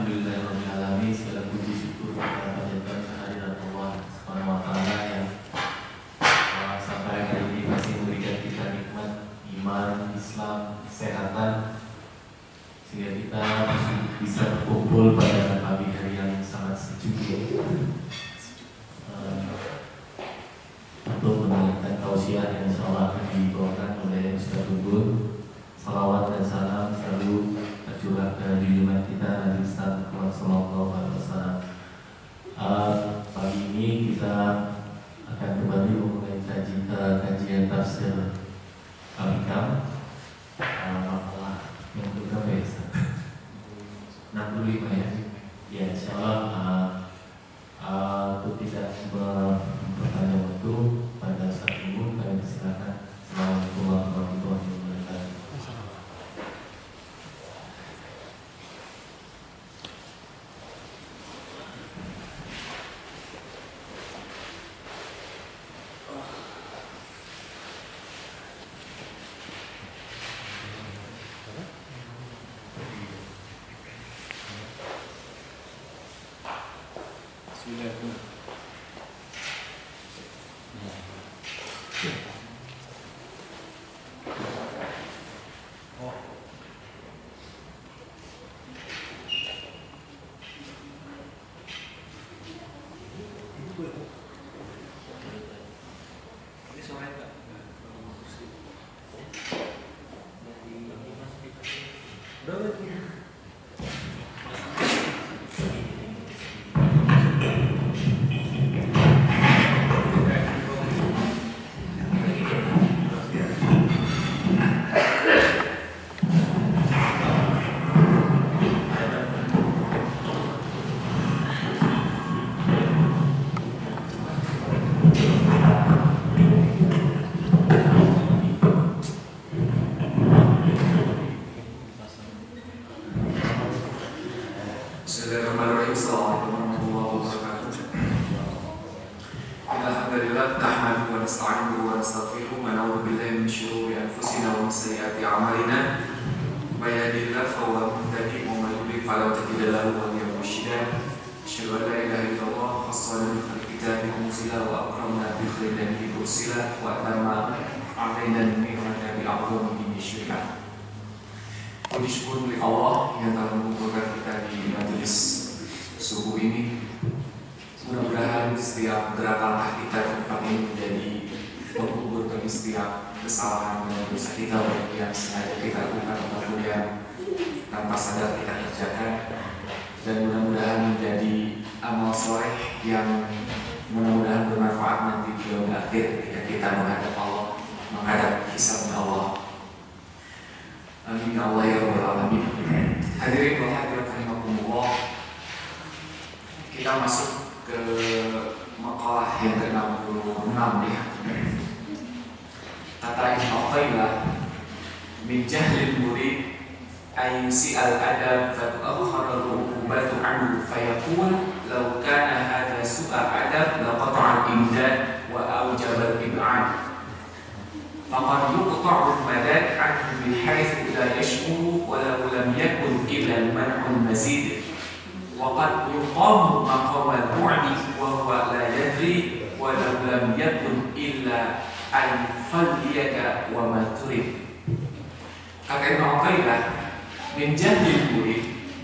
Alhamdulillahirrahmanirrahim. Segala puji syukur kita panjatkan kehadirat Allah Subhanahu wa Ta'ala yang sampai hari ini masih memberikan kita nikmat iman, Islam, kesehatan, sehingga kita masih bisa berkumpul pada pagi hari yang sangat sejuk untuk mendengarkan tausiah yang insyaallah akan dibawakan oleh Ustaz Tunggu. Salawat dan salam selalu tercurah ke junjungan kita Nabi Ustaz Muhammad sallallahu alaihi wasallam. Pagi ini kita akan kembali memulai kajian tafsir Al-Hikam. Makalah yang berapa ya Ustaz? 65 ya. Ya insyaallah untuk tidak memperpanjang waktu pada saat ini kami persilakan. Assalamualaikum warahmatullahi wabarakatuh.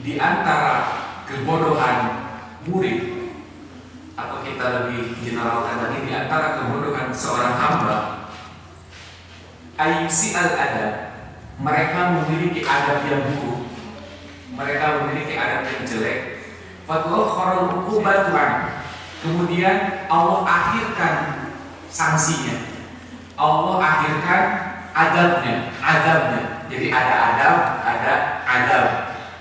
Di antara kebodohan murid, atau kita lebih generalkan lagi, di antara kebodohan seorang hamba, ayusi al-adab, mereka memiliki adab yang buruk, mereka memiliki adab yang jelek. Fatwa kharul uqubatuan, kemudian Allah akhirkan sanksinya, Allah akhirkan azabnya. Jadi ada adab, ada azab.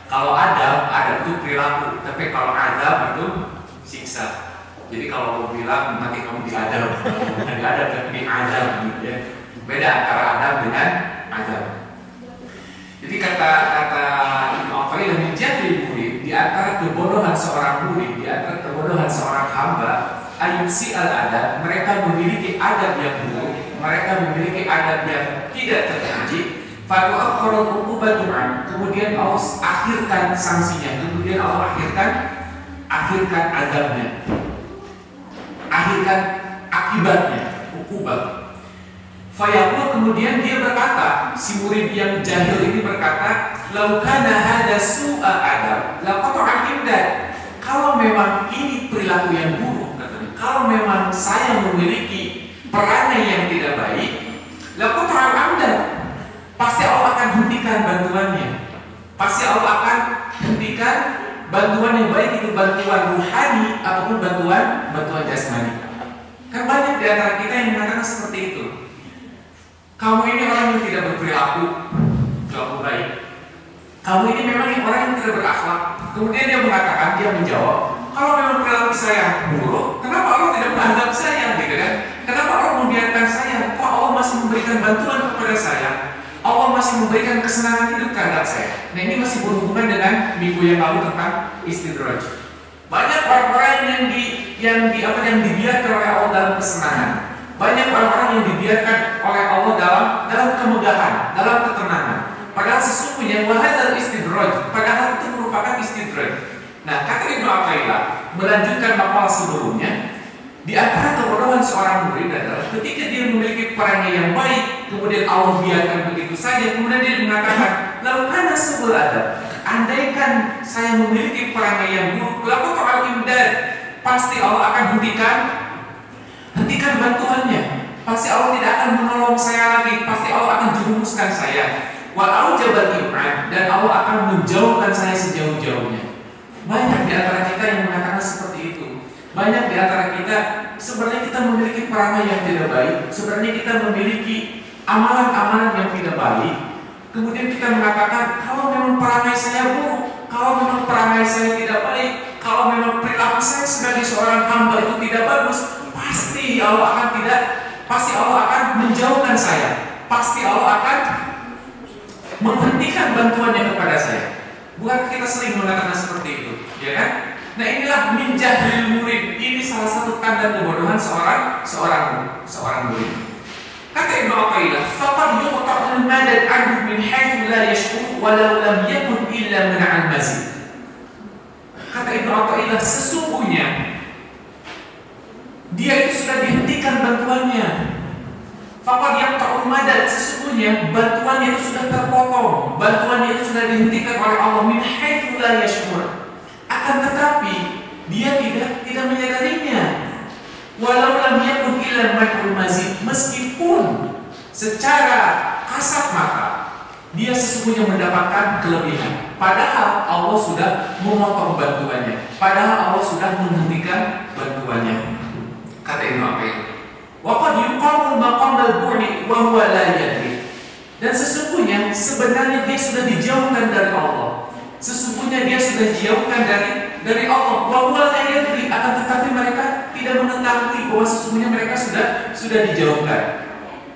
Kalau adab itu perilaku, tapi kalau azab itu siksa. Jadi kalau mau bilang nanti kamu diadab, bukan diadab tapi diazab gitu ya. Beda antara adab dengan azab. Jadi kata Ibnu Athaillah menjadi murid, di antara kebodohan seorang murid, di antara kebodohan seorang hamba, ayusi al-adab, mereka memiliki adab yang buruk, mereka memiliki adab yang tidak terpuji. Fatu'akhkharul uqubatu an, kemudian Allah akhirkan sanksinya, kemudian Allah akhirkan azabnya, akhirkan akibatnya, uqubah. Fayaqul, kemudian dia berkata, si murid yang jahil ini berkata, "Lau kana hadza su'a adab, laqata'al imdad." Kalau memang ini perilaku yang buruk, katanya, kalau memang saya memiliki perangai yang tidak baik, laqata'al amdad, pasti Allah akan hentikan bantuannya. Pasti Allah akan hentikan bantuan yang baik, itu bantuan ruhani ataupun bantuan jasmani. Kan banyak di antara kita yang mengatakan seperti itu. Kamu ini orang yang tidak berperilaku baik. Kamu ini memang orang yang tidak berakhlak. Kemudian dia mengatakan, dia menjawab, kalau memang perilaku saya buruk, kenapa Allah tidak menganggap saya, gitu kan? Kenapa Allah membiarkan saya? Kok Allah masih memberikan bantuan kepada saya? Allah masih memberikan kesenangan hidup terhadap saya. Nah, ini masih berhubungan dengan minggu yang lalu tentang istidraj. Banyak orang-orang yang dibiarkan oleh Allah dalam kesenangan. Banyak orang-orang yang dibiarkan oleh Allah dalam kemegahan, dalam ketenangan. Padahal sesungguhnya wahadzal istidraj, padahal itu merupakan istidraj. Nah, kata Ibnu Athaillah melanjutkan maqal sebelumnya, di antara kebodohan seorang murid adalah ketika dia memiliki perangai yang baik, kemudian Allah biarkan begitu saja, kemudian dia mengatakan, "Lau kana subul adab." Andaikan saya memiliki perangai yang buruk, laqata'al imdad, pasti Allah akan hentikan bantuannya. Pasti Allah tidak akan menolong saya lagi, pasti Allah akan jerumuskan saya. Wa aujabal ib'ad, dan Allah akan menjauhkan saya sejauh-jauhnya. Banyak di antara kita yang mengatakan seperti itu. Banyak di antara kita sebenarnya kita memiliki perangai yang tidak baik, sebenarnya kita memiliki amalan-amalan yang tidak baik. Kemudian kita mengatakan, kalau memang perangai saya buruk, kalau memang perangai saya tidak baik, kalau memang perilaku saya sebagai seorang hamba itu tidak bagus, pasti Allah akan menjauhkan saya, pasti Allah akan menghentikan bantuannya kepada saya. Bukan kita sering mengatakan seperti itu, ya kan? Nah, inilah min jahlil murid. Ini salah satu tanda kebodohan seorang murid. Kata Ibnu Athaillah, "Faqad yuqta'ul madad anhu min haitsu la yashkur walau lam yakun illa min al-mazid." Kata Ibnu Athaillah, sesungguhnya dia itu sudah dihentikan bantuannya. Faqad yuqta'ul madad, sesungguhnya bantuannya itu sudah terpotong, bantuannya itu sudah dihentikan oleh Allah min haitsu la yashkur. Akan tetapi dia tidak menyadarinya. Walau lam yakun illa mad'ul mazid, meskipun secara kasat mata dia sesungguhnya mendapatkan kelebihan, padahal Allah sudah memotong bantuannya, padahal Allah sudah menghentikan bantuannya. Kata Ibnu Athaillah, wa qad yuqamu maqam al-bu'di wa huwa la yadri, dan sesungguhnya sebenarnya dia sudah dijauhkan dari Allah. Sesungguhnya dia sudah dijauhkan dari Allah. Wa huwa la yadri, akan tetapi mereka tidak mengetahui bahwa sesungguhnya mereka sudah dijauhkan.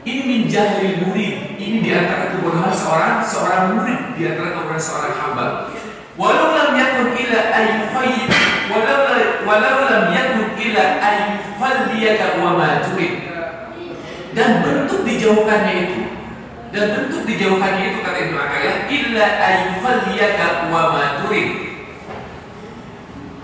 Ini min jahlil murid. Ini di antara kebodohan seorang murid, di antara kebodohan seorang hamba. Walau lam yakun ila ayyuhayyib, walau lam yakun ila ayyufalliyaka wa ma turid. Dan bentuk dijauhkannya itu kata Ibnu Athaillah, illa ayyufalliyaka wa ma turid.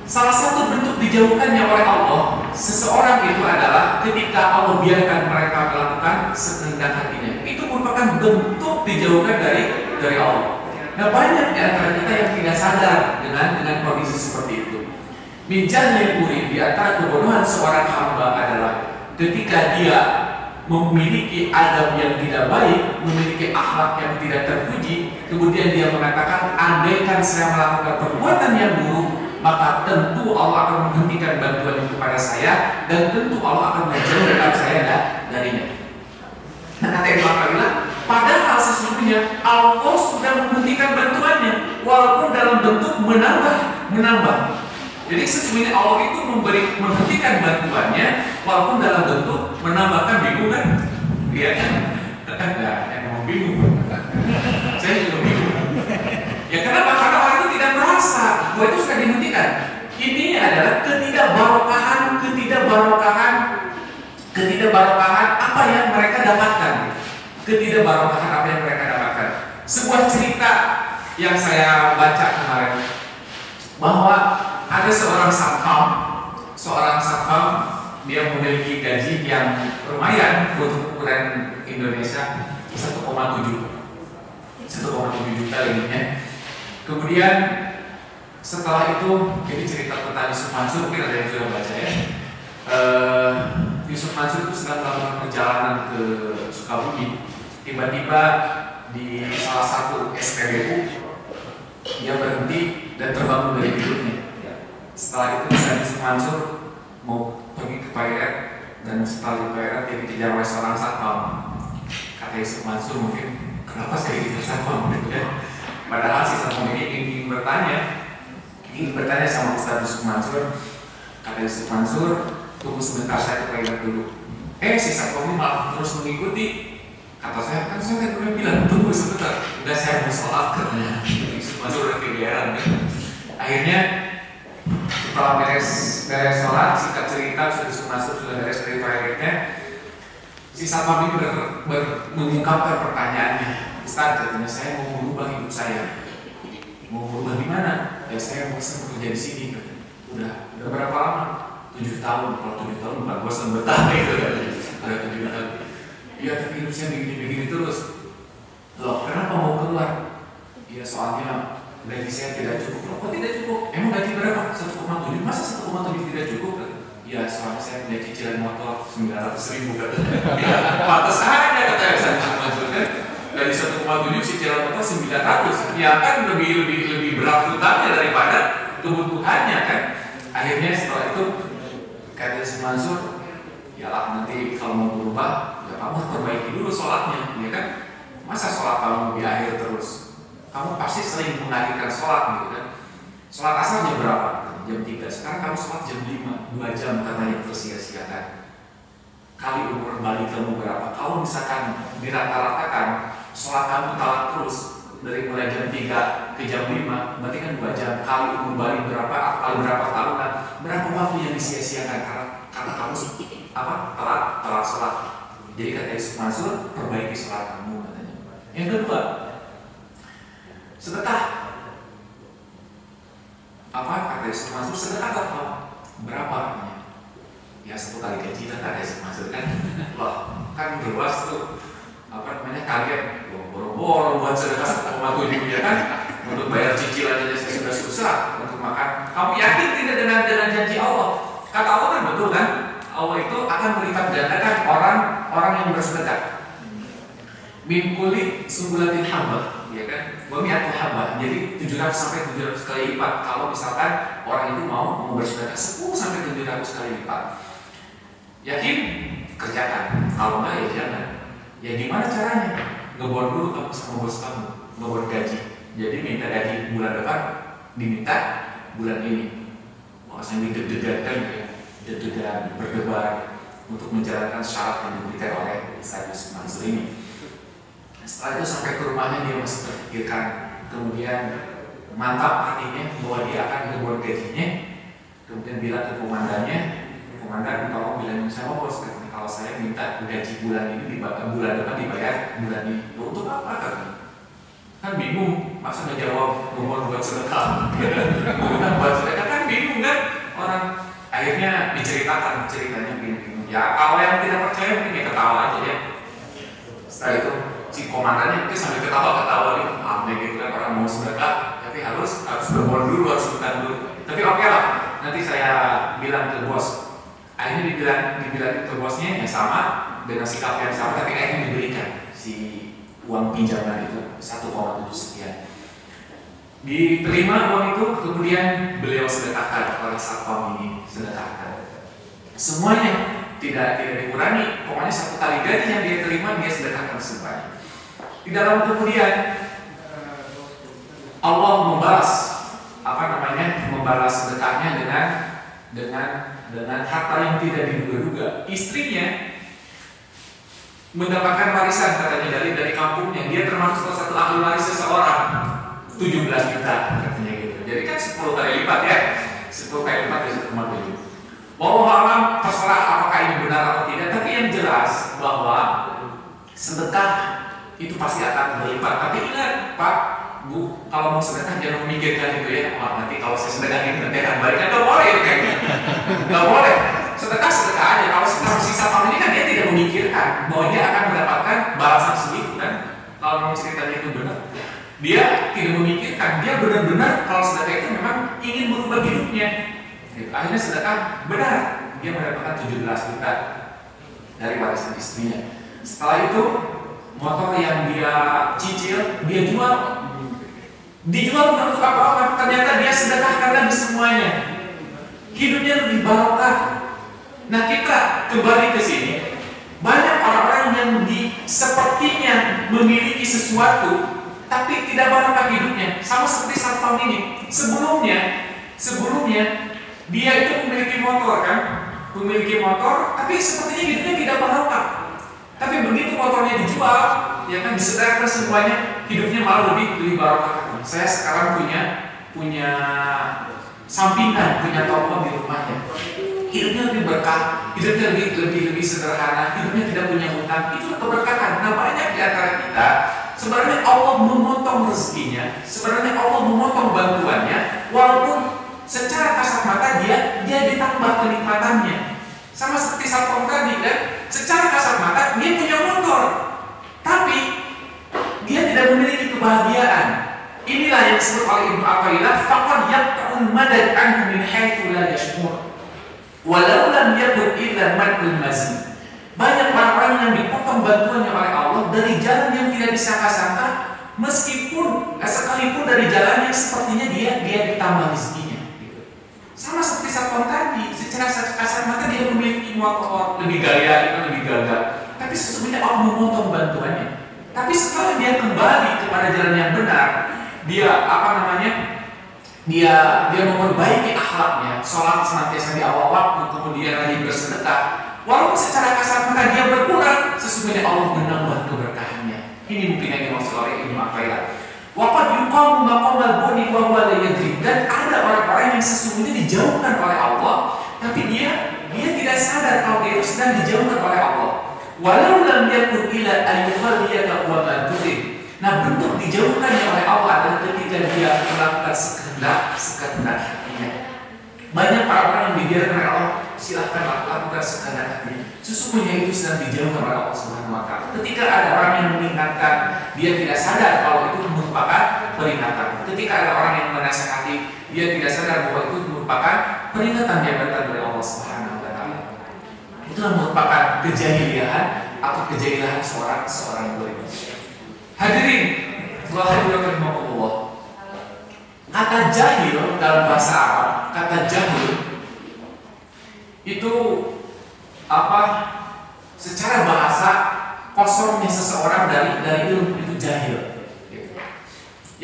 Salah satu bentuk dijauhkannya oleh Allah seseorang itu adalah ketika Allah biarkan mereka melakukan sekehendak hatinya. Itu merupakan bentuk dijauhkan dari Allah. Nah, banyak di antara kita yang tidak sadar dengan kondisi seperti itu. Min jahlil murid, di antara kebodohan seorang hamba adalah ketika dia memiliki adab yang tidak baik, memiliki akhlak yang tidak terpuji, kemudian dia mengatakan, andaikan saya melakukan perbuatan yang buruk, maka tentu Allah akan menghentikan bantuan itu kepada saya, dan tentu Allah akan menjauhkan saya darinya. Nah, kata Ibnu Athaillah, padahal sesungguhnya Allah sudah menghentikan bantuannya, walaupun dalam bentuk menambah. Jadi sesungguhnya Allah itu menghentikan bantuannya, walaupun dalam bentuk menambahkan. Bingung kan? Iya kan? Nah, emang bingung. Saya juga bingung. Ya kenapa? Karena orang itu tidak merasa bahwa itu sudah dihentikan. Ini adalah ketidakbarokahan apa yang mereka dapatkan. Sebuah cerita yang saya baca kemarin bahwa ada seorang satpam dia memiliki gaji yang lumayan untuk ukuran Indonesia 1,7 juta lebihnya. Kemudian setelah itu, ini cerita tentang Yusuf Mansur, mungkin ada yang sudah baca ya. Yusuf Mansur itu sedang melakukan perjalanan ke Sukabumi. Tiba-tiba di salah satu SPBU dia berhenti dan terbangun dari tidurnya. Setelah itu Yusuf Mansur mau pergi ke toilet, dan setelah di toilet dia dikejar oleh seorang satpam. Kata Yusuf Mansur, mungkin kenapa saya dikejar satpam gitu ya? Padahal si satpam ini ingin bertanya sama Ustaz Yusuf Mansur. Kata Yusuf Mansur, tunggu sebentar, saya ke toilet dulu. Si satpam ini malah terus mengikuti. Kata saya, kan saya udah bilang tunggu sebentar, udah saya mau sholat katanya. Yusuf Mansur udah kegeeran kan. Akhirnya setelah beres sholat, singkat cerita Yusuf Mansur sudah beres dari toiletnya. Si satpam ini mengungkapkan pertanyaannya. Ustaz, katanya, saya mau merubah hidup saya. Mau merubah di mana? Ya saya bosan bekerja di sini. Udah berapa lama? 7 tahun. Kalau 7 tahun bukan bosan betah gitu kan. Ada 7 tahun. Iya, tapi hidup saya begini terus. Loh, kenapa mau keluar? Iya, soalnya gaji saya tidak cukup. Loh, kok tidak cukup? Emang gaji berapa? 1,7. Masa 1,7 tidak cukup? Iya, soalnya saya punya cicilan motor 900.000 katanya. Ya, pantas aja katanya saya Mansur kan. Dari 1,7 cicilan motor 900. Ya kan lebih berat hutangnya daripada kebutuhannya kan. Akhirnya setelah itu kata si Mansur, yalah nanti kalau mau berubah, ya kamu perbaiki dulu sholatnya, ya kan? Masa sholat kamu di akhir terus? Kamu pasti sering mengakhirkan sholat gitu kan? Sholat asar jam berapa? Jam 3. Sekarang kamu sholat jam 5, 2 jam katanya tersia-siakan. Kali umur balik kamu berapa? Kalau misalkan dirata-ratakan sholat kamu telat terus dari mulai jam 3 ke jam 5, berarti kan 2 jam. Kali umur balik berapa? Kali berapa tahunan? Berapa waktu yang disia-siakan karena kamu telat sholat. Jadi kata Yusuf Mansur, perbaiki sholat kamu katanya. Yang kedua, sedekah. Kata Yusuf Mansur, sedekah apa? Berapa? Ya 1 kali gaji lah kata Yusuf Mansur kan. Loh, kan luas tuh. Kaget. Boro-boro buat sedekah 1,7 ya kan. Untuk bayar cicilan aja saya sudah susah untuk makan. Kamu yakin tidak dengan janji Allah? Kata Allah kan betul kan? Allah itu akan melipat gandakan orang yang bersedekah. Min kulli sumbulatin haba, ya kan? Wa mi'atu haba. Jadi 700 sampai 700 kali lipat. Kalau misalkan orang itu mau bersedekah 10 sampai 700 kali lipat. Yakin? Kerjakan. Kalau enggak ya jangan. Ya gimana caranya? Ngebor dulu kamu sama bos kamu, ngebor gaji. Jadi minta gaji bulan depan, diminta bulan ini. Makanya deg-degan ya, deg-degan berdebar untuk menjalankan syarat yang diberikan oleh Ustaz Yusuf Mansur ini. Setelah itu sampai ke rumahnya dia masih terpikirkan, kemudian mantap hatinya bahwa dia akan ngebor gajinya. Kemudian bilang ke komandannya, komandan tolong bilang sama bos, kalau saya minta gaji bulan ini bulan depan dibayar bulan ini. Untuk apa kan? Kan bingung, masa ngejawab nomor buat sedekah? Bukan buat sedekah kan bingung kan orang. Akhirnya diceritakan ceritanya begini. Ya kalau yang tidak percaya mungkin ya ketawa aja ya. Setelah itu si komandannya mungkin sambil ketawa-ketawa nih, aneh gitu kan orang mau sedekah, tapi harus berbohong dulu, harus hutan dulu. Tapi oke lah, nanti saya bilang ke bos. Akhirnya dibilang ke bosnya yang sama dengan sikap yang sama, tapi akhirnya diberikan si uang pinjaman itu 1,7 sekian. Diterima uang itu, kemudian beliau sedekahkan oleh satpam ini, sedekahkan. Semuanya tidak dikurangi, pokoknya 1 kali gaji yang dia terima dia sedekahkan semuanya. Tidak lama kemudian Allah membalas sedekahnya dengan harta yang tidak diduga-duga. Istrinya mendapatkan warisan katanya dari kampungnya. Dia termasuk salah satu ahli waris seseorang, 17 juta katanya gitu. Jadi kan 10 kali lipat ya, 10 kali lipat dari 1,7. Wallahu a'lam, terserah apakah ini benar atau tidak. Tapi yang jelas bahwa sedekah itu pasti akan berlipat. Tapi ingat Pak, Bu, kalau mau sedekah jangan memikirkan itu ya. Wah, nanti kalau saya sedekah ini nanti akan balik. Nggak boleh itu kayaknya. Nggak boleh. Sedekah aja. Kalau sisa tahun ini kan dia tidak memikirkan bahwa dia akan mendapatkan balasan segitu kan. Kalau mau ceritanya itu benar, dia tidak memikirkan. Dia benar-benar kalau sedekah itu memang ingin merubah hidupnya. Gitu. Akhirnya sedekah benar. Dia mendapatkan 17 juta dari warisan istrinya. Setelah itu motor yang dia cicil dia jual. Dijual bukan untuk apa-apa, ternyata dia sedekahkan lagi semuanya. Hidupnya lebih barokah. Nah, kita kembali ke sini. Banyak orang-orang yang sepertinya memiliki sesuatu tapi tidak barokah hidupnya. Sama seperti saat tahun ini. Sebelumnya dia itu memiliki motor kan? Memiliki motor, tapi sepertinya hidupnya tidak barokah. Tapi begitu motornya dijual, ya kan disedekahkan semuanya, hidupnya malah lebih barokah. Saya sekarang punya sampingan, punya toko di rumahnya. Hidupnya lebih berkah, hidupnya lebih sederhana, hidupnya tidak punya hutang. Itu keberkahan. Nah, banyak di antara kita sebenarnya Allah memotong rezekinya, sebenarnya Allah memotong bantuannya, walaupun secara kasat mata dia ditambah kenikmatannya. Sama seperti Satpam tadi kan, secara kasat mata dia punya motor, tapi dia tidak memiliki kebahagiaan. Inilah yang disebut oleh Ibnu Athaillah, faqad yaqta'un madad anhu min haitsu la yashkur. Walau lam yakun illa madul mazid. Banyak orang-orang yang dipotong bantuannya oleh Allah dari jalan yang tidak disangka-sangka, meskipun sekalipun dari jalan yang sepertinya dia ditambah rezekinya. Sama seperti Satpam tadi, secara kasar mata dia memiliki motor lebih gaya, lebih gagah, tapi sesungguhnya Allah memotong bantuannya. Tapi setelah dia kembali kepada jalan yang benar, dia memperbaiki akhlaknya, sholat senantiasa di awal waktu, kemudian rajin bersedekah. Walaupun secara kasar mata dia berkurang, sesungguhnya Allah menambah keberkahannya. Ini mungkin yang dimaksud oleh Ibnu Athaillah. Waqad yuqamu maqamal buni wa huwa la yadri. Dan ada orang-orang yang sesungguhnya dijauhkan oleh Allah, tapi dia tidak sadar kalau dia itu sedang dijauhkan oleh Allah. Walau lam yakun ila ayyuhalliyaka wa ma turid. Nah, bentuk dijauhkannya oleh Allah adalah ketika dia melakukan sekehendak hatinya. Banyak orang yang dibiarkan oleh Allah, silahkan lakukan sekehendak hatinya. Sesungguhnya itu sedang dijauhkan oleh Allah Subhanahu wa Ta'ala. Ketika ada orang yang mengingatkan, dia tidak sadar kalau itu merupakan peringatan. Ketika ada orang yang menasihati, dia tidak sadar bahwa itu merupakan peringatan yang datang dari Allah Subhanahu wa Ta'ala. Itulah merupakan kejahiliahan atau kejahiliahan seorang murid. Hadirin, rahimahullah. Kata jahil dalam bahasa Arab, kata jahil itu secara bahasa kosongnya seseorang dari ilmu, itu jahil.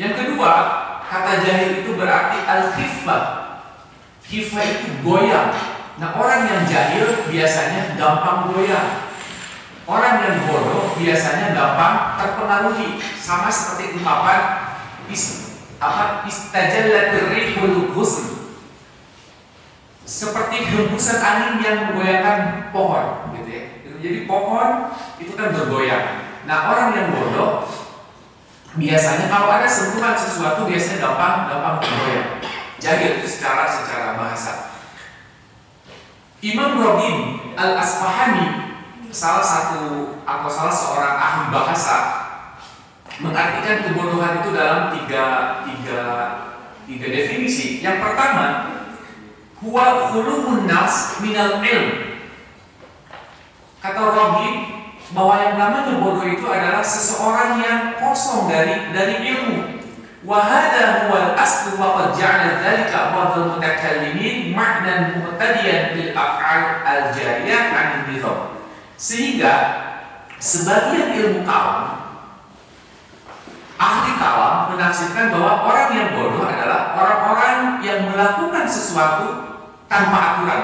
Yang kedua, kata jahil itu berarti al-khifah. Khifah itu goyang. Nah, orang yang jahil biasanya gampang goyang. Orang yang bodoh biasanya gampang terpengaruhi. Sama seperti ungkapan istajallatir rihul ghusl, seperti hembusan angin yang menggoyangkan pohon, gitu ya. Jadi pohon itu kan bergoyang. Nah, orang yang bodoh biasanya kalau ada sentuhan sesuatu biasanya gampang bergoyang. Jahil itu secara bahasa. Imam Raghib Al-Asfahani, salah seorang ahli bahasa, mengartikan kebodohan itu dalam tiga definisi. Yang pertama, huwa khulumun nas minal ilm. Kata Raghib bahwa yang namanya bodoh itu adalah seseorang yang kosong dari ilmu. Wa hadha huwa al-aslu wa qad ja'ala dzalika ba'dul mutakallimin ma'nan muqtadiyan bil af'al al-jariyah 'an nizam. Sehingga sebagian ilmu kalam, ahli kalam menafsirkan bahwa orang yang bodoh adalah orang-orang yang melakukan sesuatu tanpa aturan.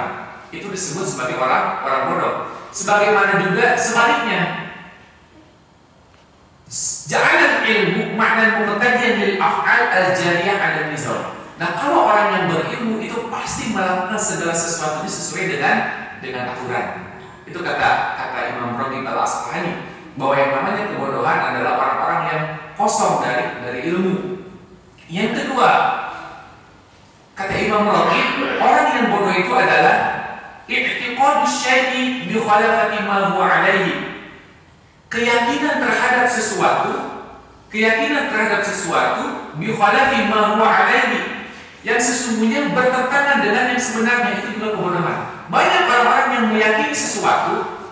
Itu disebut sebagai orang bodoh. Sebagaimana juga sebaliknya, ja'alal ilmu ma'nan muqtadiyan lil af'al al-jariyah 'ala nizam. Nah, kalau orang yang berilmu itu pasti melakukan segala sesuatunya sesuai dengan aturan. Itu kata Imam Raghib Al-Asfahani. bahwa yang namanya kebodohan adalah orang-orang yang kosong dari ilmu. Yang kedua, kata Imam Raghib, orang yang bodoh itu adalah i'tiqadu syai'i bi khalafati ma huwa alaihi. Keyakinan terhadap sesuatu bi khalafi ma huwa alaihi, yang sesungguhnya bertentangan dengan yang sebenarnya, itu juga kebodohan. Banyak orang-orang yang meyakini sesuatu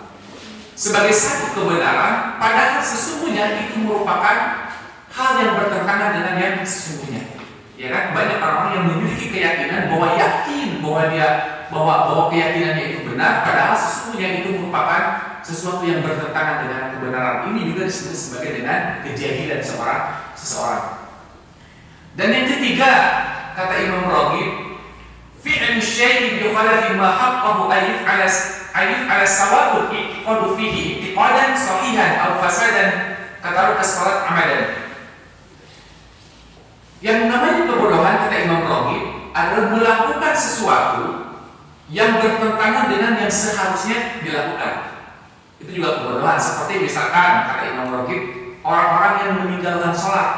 sebagai satu kebenaran, padahal sesungguhnya itu merupakan hal yang bertentangan dengan yang sesungguhnya. Ya kan? Banyak orang-orang yang memiliki keyakinan bahwa bahwa keyakinannya itu benar, padahal sesungguhnya itu merupakan sesuatu yang bertentangan dengan kebenaran. Ini juga disebut sebagai dengan kejahilan seseorang. Dan yang ketiga, kata Imam Raghib, fi'lu syai'in bi khalafi ma haqqahu ayif ala sawabul i'tiqadu fihi i'tiqadan sahihan aw fasadan kataruka salat amalan. Yang namanya kebodohan, kata Imam Raghib, adalah melakukan sesuatu yang bertentangan dengan yang seharusnya dilakukan. Itu juga kebodohan. Seperti misalkan, kata Imam Raghib, orang-orang yang meninggalkan sholat,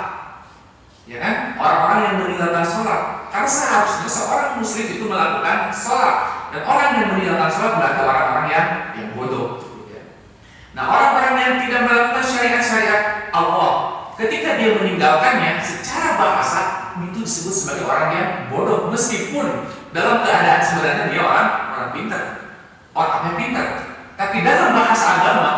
ya kan? Orang-orang yang meninggalkan sholat, karena seharusnya seorang muslim itu melakukan sholat, dan orang yang meninggalkan sholat berarti orang-orang yang bodoh. Nah, orang-orang yang tidak melakukan syariat-syariat Allah, ketika dia meninggalkannya, secara bahasa itu disebut sebagai orang yang bodoh, meskipun dalam keadaan sebenarnya dia orang pintar, orangnya pintar. Tapi dalam bahasa agama,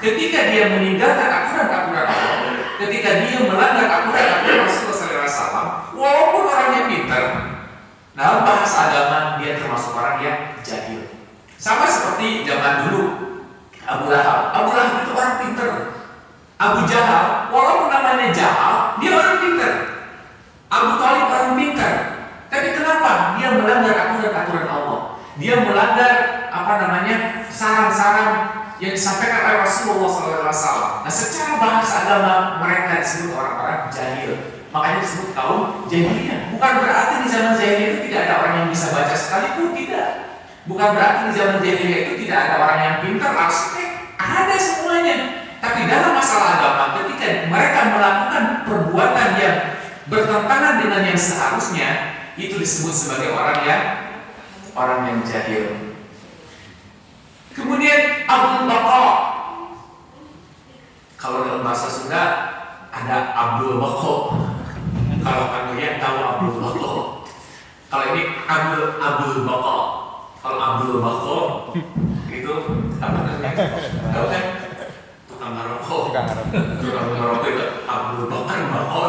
ketika dia meninggalkan aturan-aturan Allah, ketika dia melanggar aturan-aturan Rasulullah SAW, walaupun orangnya pintar, dalam bahasa agama dia termasuk orang yang jahil. Sama seperti zaman dulu Abu Lahab. Abu Lahab itu orang pintar. Abu Jahal, walaupun namanya Jahal, dia orang pintar. Abu Thalib orang pintar. Tapi kenapa dia melanggar aturan-aturan Allah? Dia melanggar saran-saran yang disampaikan oleh Rasulullah SAW. Nah, secara bahasa agama mereka disebut orang-orang jahil. Makanya disebut kaum jahiliyah. Bukan berarti di zaman jahiliyah itu tidak ada orang yang bisa baca sekalipun, tidak. Bukan berarti di zaman jahiliyah itu tidak ada orang yang pintar, arsitek, ada semuanya. Tapi dalam masalah agama, ketika mereka melakukan perbuatan yang bertentangan dengan yang seharusnya, itu disebut sebagai orang yang jahil. Kemudian Abdul Baqa. Kalau dalam bahasa Sunda ada Abdul Baqa. Kalau kalian tahu Abdul Baqa. Kalau ini Abdul Baqa. Kalau Abdul Baqa itu apa namanya? Tahu kan? Tukang ngerokok. Tukang ngerokok itu Abdul Bakar Baqa.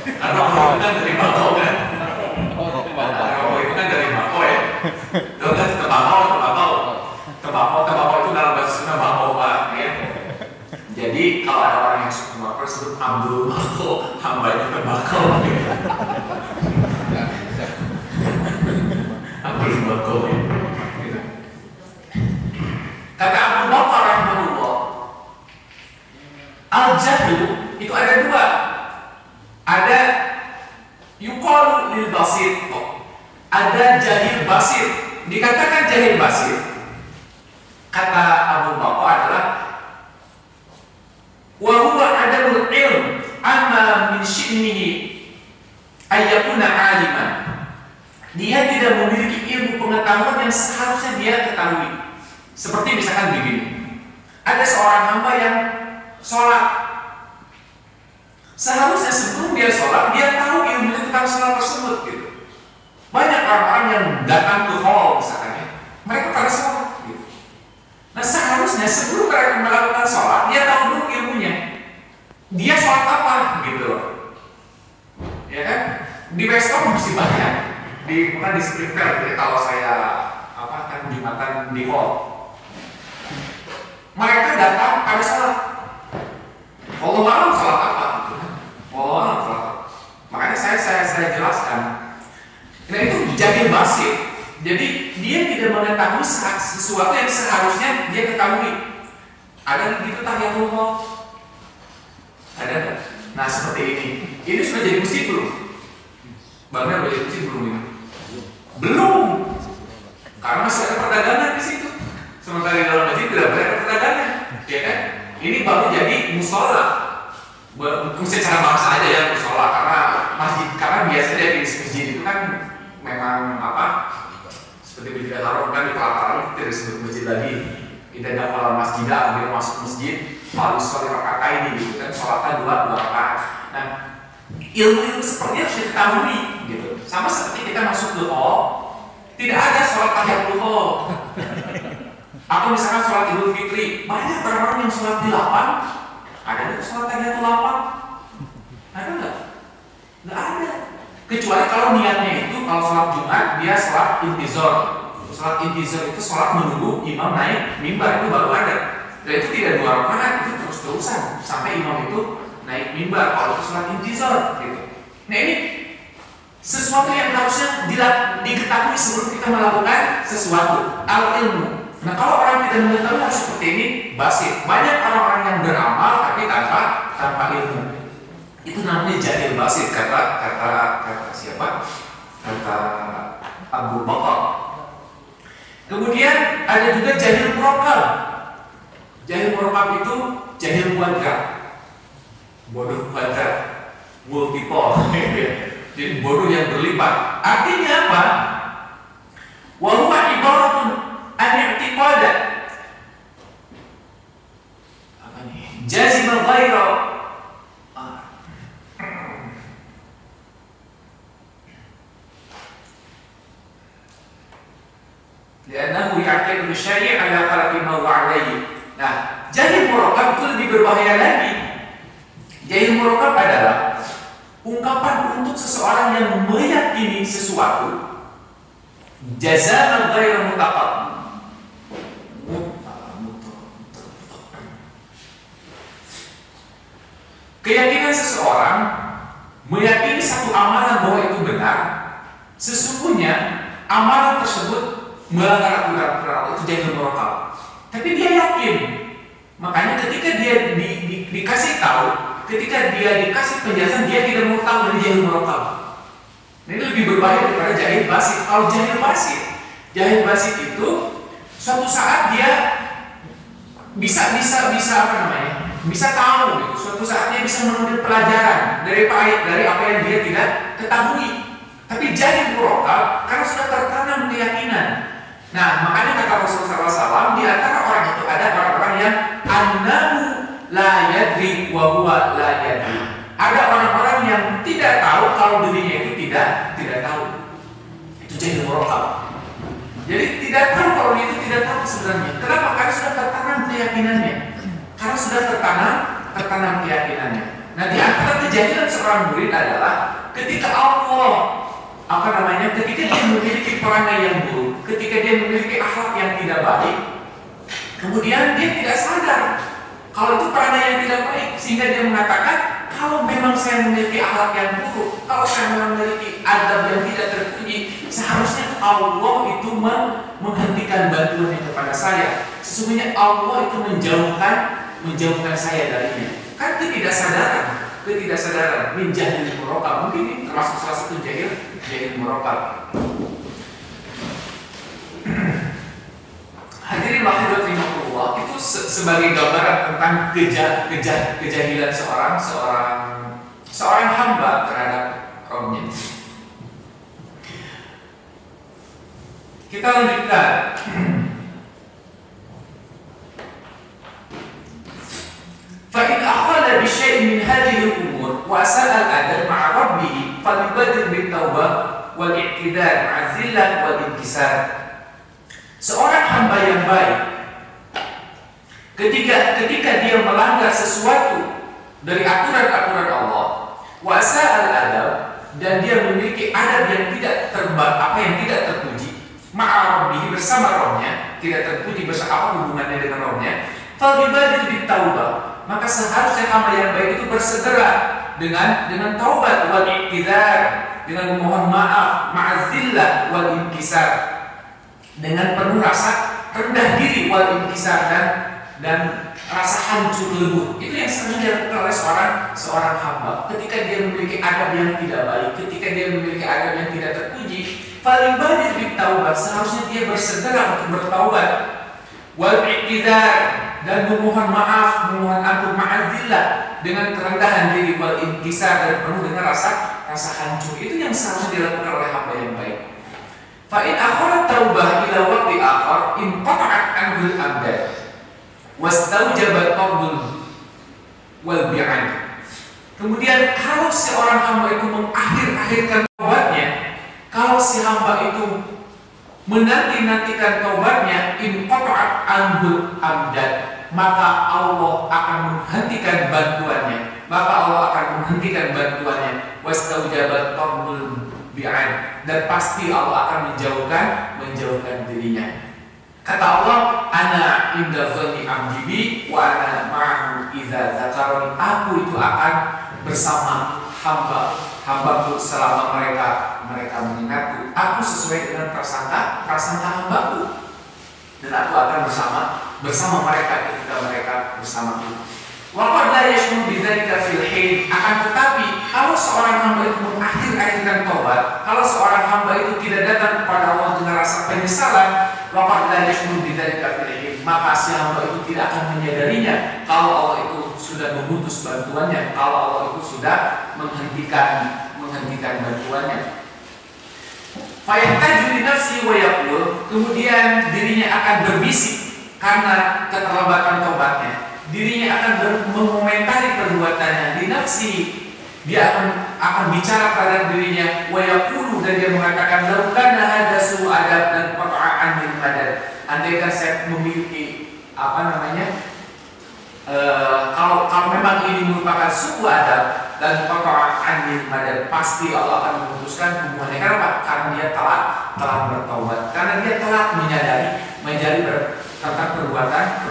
Karena rokok itu kan dari Baqa kan? Rokok itu kan dari Baqa ya. Tahu kan? Tembakau itu dalam bahasa Sunda bako, Pak, ya. Jadi kalau ada orang yang suka tembakau disebut Abdul Bako, hambanya tembakau. Abdul Bako. Kata Abu Bakar rahimahullah, al-jahlu itu ada dua. Ada yuqalu lil basir, ada jahil basir. Dikatakan jahil basir, kata Abu Bakar adalah wa huwa adamul ilm amma min syinnihi ayyakuna aliman. Dia tidak memiliki ilmu pengetahuan yang seharusnya dia ketahui. Seperti misalkan begini, ada seorang hamba yang sholat, seharusnya sebelum dia sholat dia tahu ilmu tentang sholat tersebut gitu. Banyak orang-orang yang datang ke hall misalnya, mereka pada sholat gitu. Nah, seharusnya sebelum mereka melakukan sholat, dia tahu dulu ilmunya. Dia sholat apa gitu loh. Ya kan? Di Weston mesti banyak. Bukan di Springfield. Jadi kalau saya kan Jumatan di hall, mereka datang pada sholat. Kalau malam sholat apa gitu? Kalau malam sholat apa? Makanya saya jelaskan. Nah, itu jahil basir. Jadi dia tidak mengetahui sesuatu yang seharusnya dia ketahui. Ada gitu tahiyatullah? Ada nggak? Nah, seperti ini. Ini sudah jadi masjid belum? Bangnya udah jadi masjid belum ini? Belum. Karena masih ada perdagangan di situ. Sementara di dalam masjid tidak boleh ada perdagangan, ya kan? Ini baru jadi musola. Secara bahasa aja ya musola, karena masjid, karena biasanya di masjid itu kan memang apa? Seperti Masjidil Haram kan di pelataran tidak disebut masjid lagi. Kita kalau masjid, kemudian masuk masjid, lalu sholat rakaat ini gitu kan, sholatnya dua rakaat. Nah, ilmu seperti harus diketahui gitu. Sama seperti kita masuk ke tidak ada sholat tahiyatul hall. Atau misalkan sholat Idul Fitri, banyak orang-orang yang sholat di lapang. Ada nggak sholat tahiyatul lapang? Ada nggak? Nggak ada. Kecuali kalau niatnya itu kalau sholat Jumat dia sholat intizar. Sholat intizar itu sholat menunggu imam naik mimbar, itu baru ada. Dan itu tidak 2 rakaat, itu terus-terusan sampai imam itu naik mimbar. Kalau itu sholat intizar gitu. Nah ini sesuatu yang harusnya diketahui sebelum kita melakukan sesuatu, al-ilmu. Nah kalau orang tidak mengetahui hal seperti ini, basit. Banyak orang-orang yang beramal tapi tanpa ilmu. Itu namanya jahil basit, kata siapa? Kata Abu Bakar. Kemudian ada juga jahil murakab. Jahil murakab itu jahil kuadrat, bodoh kuadrat, multiple. Jadi bodoh yang berlipat. Artinya apa? Wa huwa ibaratun an i'tiqada. Apa nih? Jazim al-ghaira. Li'annahu ya'taqidu syai' ala khalqi ma huwa 'alayhi. Nah, jahil murakab itu lebih berbahaya lagi. Jahil murakab adalah ungkapan untuk seseorang yang meyakini sesuatu jazaan ghairu mutaqab. Keyakinan seseorang meyakini satu amalan bahwa itu benar, sesungguhnya amalan tersebut melanggar aturan Allah, itu jahil murakab. Tapi dia yakin. Makanya ketika dia dikasih tahu, ketika dia dikasih penjelasan, dia tidak mau tahu dari jahil murakab. Nah, ini lebih berbahaya daripada jahil basit. Kalau jahil basit itu suatu saat dia bisa apa namanya? Bisa tahu gitu. Suatu saat dia bisa mengambil pelajaran dari apa yang dia tidak ketahui. Tapi jahil murakab karena sudah tertanam keyakinan. Nah, makanya kata Rasulullah SAW, di antara orang itu ada orang-orang yang annahu la yadri wa huwa la yadri. Ada orang-orang yang tidak tahu kalau dirinya itu tidak tahu. Itu jahil murakab. Jadi tidak tahu kalau dia itu tidak tahu sebenarnya. Kenapa? Karena sudah tertanam keyakinannya. Karena sudah tertanam keyakinannya. Nah, di antara kejahilan seorang murid adalah ketika ketika dia memiliki perangai yang buruk, ketika dia memiliki akhlak yang tidak baik, kemudian dia tidak sadar kalau itu perangai yang tidak baik, sehingga dia mengatakan, kalau memang saya memiliki akhlak yang buruk, kalau saya memiliki adab yang tidak terpuji, seharusnya Allah itu menghentikan bantuannya kepada saya. Sesungguhnya Allah itu menjauhkan saya darinya. Kan ketidaksadaran min jahil murakab. Mungkin ini termasuk salah satu jahil murakab. Hadirin hadirat rahimakumullah, itu sebagai gambaran tentang kejahilan seorang hamba terhadap Rabbnya. Kita lanjutkan. فإن أخل بشيء من هذه الأمور وأساء الأدب مع ربه فليبادر بالتوبة والاعتذار مع الذلة والانكسار. Seorang hamba yang baik, ketika dia melanggar sesuatu dari aturan-aturan Allah, wasa al-adab, dan dia memiliki adab yang tidak terpuji, ma'arabihi, bersama Rabbnya, tidak terpuji bersama apa hubungannya dengan Rabbnya, falibadil bit-taubah, maka seharusnya hamba yang baik itu bersegera dengan taubat wal i'tidar, dengan memohon maaf, ma'azillah wal inkisar, dengan penuh rasa rendah diri wal inkisar dan rasa hancur lebur. Itu yang seharusnya dilakukan oleh seorang hamba ketika dia memiliki adab yang tidak baik, ketika dia memiliki adab yang tidak terpuji. Falibadir bitaubat, seharusnya dia bersegera untuk bertaubat. Wal i'tidar, dan memohon maaf, memohon ampun, ma'adzillah, dengan kerendahan diri, wal inkisar, dan penuh dengan rasa hancur. Itu yang seharusnya dilakukan oleh hamba yang baik. Fa in akharat taubah ila waqti akhar in qata'at anhu al-amdad wastaujabat tardul wal bi'an. Kemudian kalau seorang hamba itu mengakhir-akhirkan taubatnya, kalau si hamba itu menanti-nantikan taubatnya, in qata'at anhu amdad, maka Allah akan menghentikan bantuannya. Maka Allah akan menghentikan bantuannya. Wastaujabat tardul bi'an, dan pasti Allah akan menjauhkan dirinya. Kata Allah, ana inda dhanni abdi bi wa ana ma'ahu idza dzakarani. Aku itu akan bersama hambaku selama mereka mengingatku. Aku sesuai dengan prasangka hambaku, dan aku akan bersama mereka ketika mereka bersamaku. Wa qad la yashmu bidzalika fil hin. Akan tetapi kalau seorang hamba itu mengakhir-akhirkan taubat, kalau seorang hamba itu tidak datang kepada Allah dengan rasa penyesalan, wa qad la yashmu bidzalika fil hin, maka si hamba itu tidak akan menyadarinya kalau Allah itu sudah memutus bantuannya, kalau Allah itu sudah menghentikan bantuannya. Fayahtaju li nafsi wa yaqul, kemudian dirinya akan berbisik karena keterlambatan taubatnya. Dirinya akan mengomentari perbuatannya. Di nafsi, dia akan bicara pada dirinya, wa yaqulu, dan dia mengatakan, law kana hadza su'u adab dan qata'an min madad. Andaikan saya memiliki kalau memang ini merupakan suku adab dan qata'an min madad, pasti Allah akan memutuskan hubungannya. Kenapa? Karena dia telah bertaubat, karena dia telah menyadari tentang perbuatan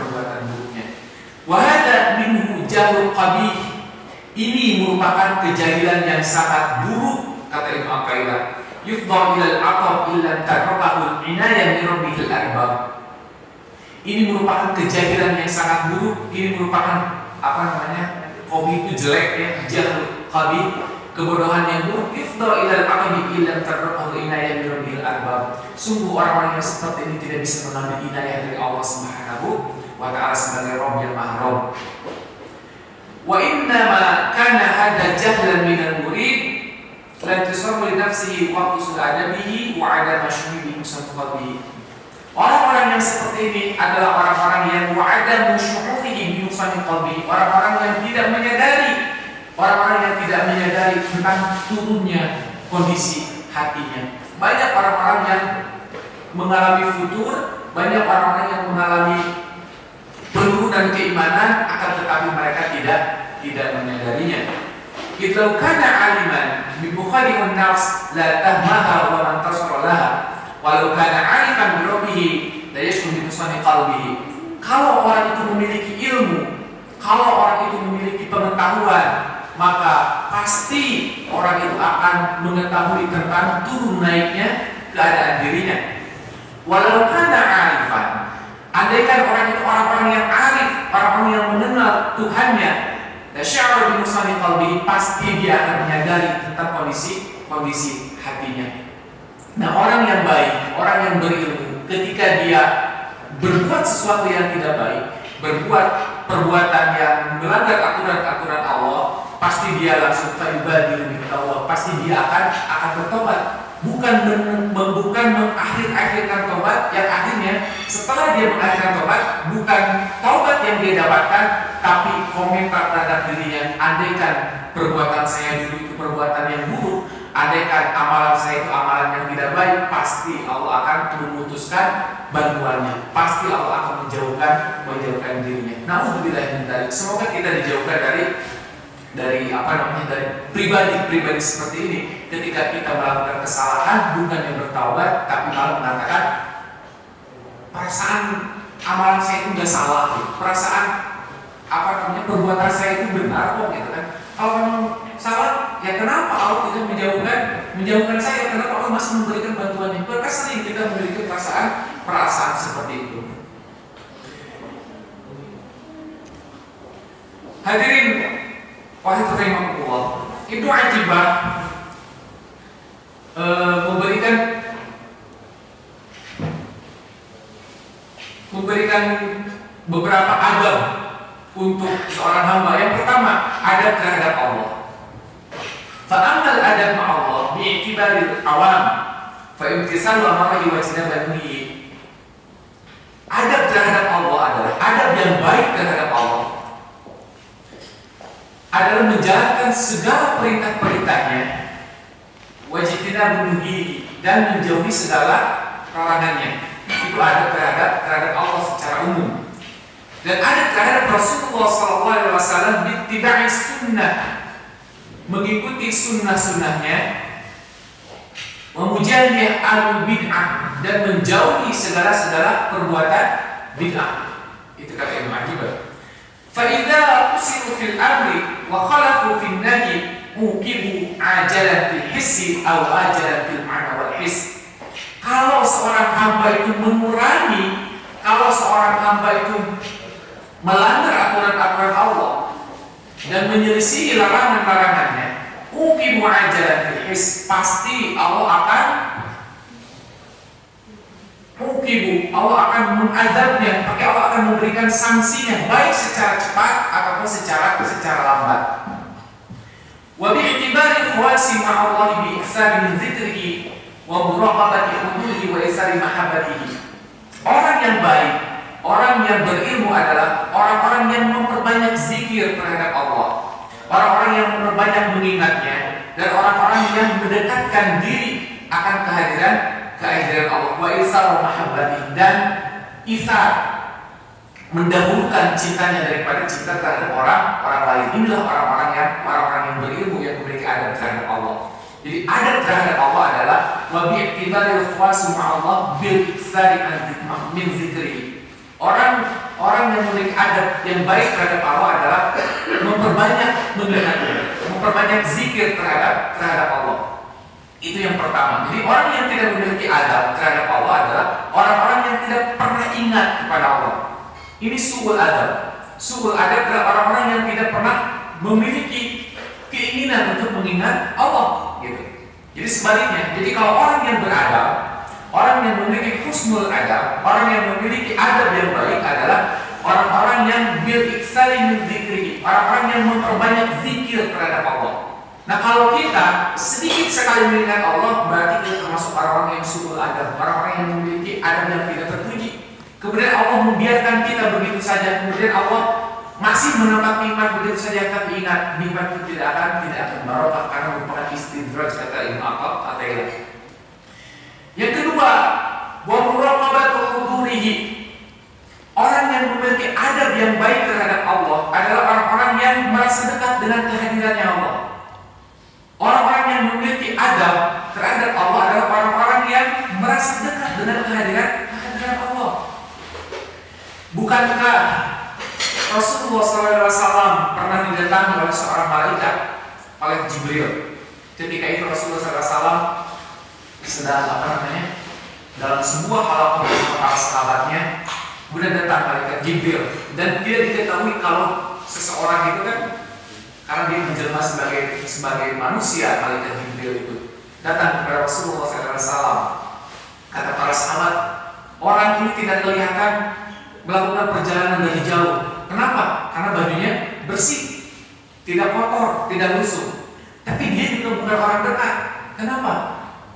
buruknya. Wa hadza minhu jahlul qabih. Ini merupakan kejahilan yang sangat buruk, kata Ibnu Athaillah. Yufdha ila al-'atab illa tarakahu inayah min rabbil arbab. Ini merupakan kejahilan yang sangat buruk. Ini merupakan qabih itu jelek ya, jahlul qabih, kebodohan yang buruk. Yufdha ila al-'atab illa tarakahu inayah min rabbil arbab. Sungguh orang-orang yang seperti ini tidak bisa mengambil inayah dari Allah Subhanahu wa ta'ala sebagai Rabb yang Maha Rabb. Wa innama kana hadha jahlan minal murid la tasawwu li nafsihi wa qusul adabihi wa ada mashhuri musammadhi. Orang-orang yang seperti ini adalah orang-orang yang wa'ada musyuhurihi bi nusani qalbi, orang-orang yang tidak menyadari tentang turunnya kondisi hatinya. Banyak orang-orang yang mengalami futur, banyak orang-orang yang mengalami penurunan keimanan, akan tetapi mereka tidak menyadarinya. Idlau kana aliman bi bukhari nafs la tahmaha wa man tasara laha walau kana arifan bi rabbih la yashku bi nusani qalbihi. Kalau orang itu memiliki ilmu, kalau orang itu memiliki pengetahuan, maka pasti orang itu akan mengetahui tentang turun naiknya keadaan dirinya. Walau kana arifan, andaikan orang itu orang-orang yang arif, orang-orang yang mengenal Tuhannya, sya'ara bi nusani qalbi, pasti dia akan menyadari tentang kondisi hatinya. Nah, orang yang baik, orang yang berilmu, ketika dia berbuat sesuatu yang tidak baik, berbuat perbuatan yang melanggar aturan-aturan Allah, pasti dia langsung fa'ibadiru bi taubat, pasti dia akan bertobat. Bukan mengakhir-akhirkan tobat, yang akhirnya setelah dia mengakhirkan tobat, bukan tobat yang dia dapatkan, tapi komentar terhadap dirinya. Andaikan perbuatan saya dulu itu perbuatan yang buruk, andaikan amalan saya itu amalan yang tidak baik, pasti Allah akan memutuskan bantuannya, pasti Allah akan menjauhkan dirinya. Nauzubillah min dzalik. Semoga kita dijauhkan dari pribadi seperti ini. Ketika kita melakukan kesalahan, bukan yang bertaubat, tapi malah mengatakan perasaan amalan saya itu nggak salah, perasaan perbuatan saya itu benar kok, gitu kan. Kalau memang salah, ya kenapa Allah tidak menjauhkan saya? Kenapa Allah masih memberikan bantuannya? Maka sering kita memiliki perasaan seperti itu. Hadirin wahai rahimakumullah, Ibnu Atibah memberikan beberapa adab Islam. Fa imtisalu amrihi wa ijtinabihi. Adab terhadap Allah adalah adab yang baik terhadap Allah adalah menjalankan segala perintah-perintahnya, wajibinabihi, dan menjauhi segala larangannya. Itu adab terhadap Allah secara umum. Dan adab terhadap Rasulullah SAW bittiba'i sunnah, mengikuti sunnah-sunnahnya, memujahidih al-bid'ah, dan menjauhi segala perbuatan bid'ah. Itu kata Ibnu Ajibah. فَإِذَا أُسِرُوا فِي الْأَمْرِ وَخَلَفُوا فِي النَّهْيِ مُوقِبُوا عَجَلًا فِي الْحِسِّ أَوْ عَجَلًا فِي الْمَعْنَى وَالْحِسِّ. Kalau seorang hamba itu mengurangi, kalau seorang hamba itu melanggar aturan-aturan Allah dan menyelisih larangan-larangannya, mungkin mu'ajalan fil his, pasti Allah akan mengadabnya, maka Allah akan memberikan sanksinya, baik secara cepat ataupun secara lambat. Wa bi'tibari khawasi ma'allahi bi'ihsani min zikrihi wa muraqabati hududihi wa isari mahabbatihi. Orang yang baik, orang yang berilmu adalah orang-orang yang memperbanyak zikir terhadap Allah, orang-orang yang memperbanyak mengingatnya, dan orang-orang yang mendekatkan diri akan kehadiran Allah. Wa isar mahabbati, dan isar, mendahulukan cintanya daripada cinta terhadap orang lain. Inilah orang-orang yang berilmu, yang memiliki adab terhadap Allah. Jadi adab terhadap Allah adalah wa bi'tibari al-khawas ma'allah bil iksari min zikri. Orang yang memiliki adab yang baik terhadap Allah adalah memperbanyak mengingatnya, memperbanyak zikir terhadap Allah. Itu yang pertama. Jadi orang yang tidak memiliki adab terhadap Allah adalah orang-orang yang tidak pernah ingat kepada Allah. Ini su'ul adab. Su'ul adab adalah orang-orang yang tidak pernah memiliki keinginan untuk mengingat Allah, gitu. Jadi sebaliknya. Jadi kalau orang yang beradab, orang yang memiliki husnul adab, orang yang memiliki adab yang baik adalah orang-orang yang bil iksari min dzikri, orang-orang yang memperbanyak zikir terhadap Allah. Nah, kalau kita sedikit sekali mengingat Allah, berarti kita termasuk orang-orang yang su'ul adab, orang-orang yang memiliki adab yang tidak terpuji. Kemudian Allah membiarkan kita begitu saja, kemudian Allah masih menambah nikmat begitu saja. Tapi ingat, nikmat itu tidak akan barokah karena merupakan istidraj, kata Ibnu Athaillah. Yang kedua, wa muraqabatu hudurihi. Orang yang memiliki adab yang baik terhadap Allah adalah orang-orang yang merasa dekat dengan kehadirannya Allah. Orang-orang yang memiliki adab terhadap Allah adalah orang-orang yang merasa dekat dengan kehadiran Allah. Bukankah Rasulullah SAW pernah didatangi oleh seorang malaikat, oleh Jibril? Ketika itu Rasulullah SAW sedang dalam sebuah halaqah bersama para sahabatnya, kemudian datang malaikat Jibril, dan dia diketahui kalau seseorang itu kan, karena dia menjelma sebagai manusia, malaikat Jibril itu datang kepada Rasulullah SAW. Kata para sahabat, orang ini tidak kelihatan melakukan perjalanan dari jauh. Kenapa? Karena bajunya bersih, tidak kotor, tidak lusuh. Tapi dia juga bukan orang dekat. Kenapa?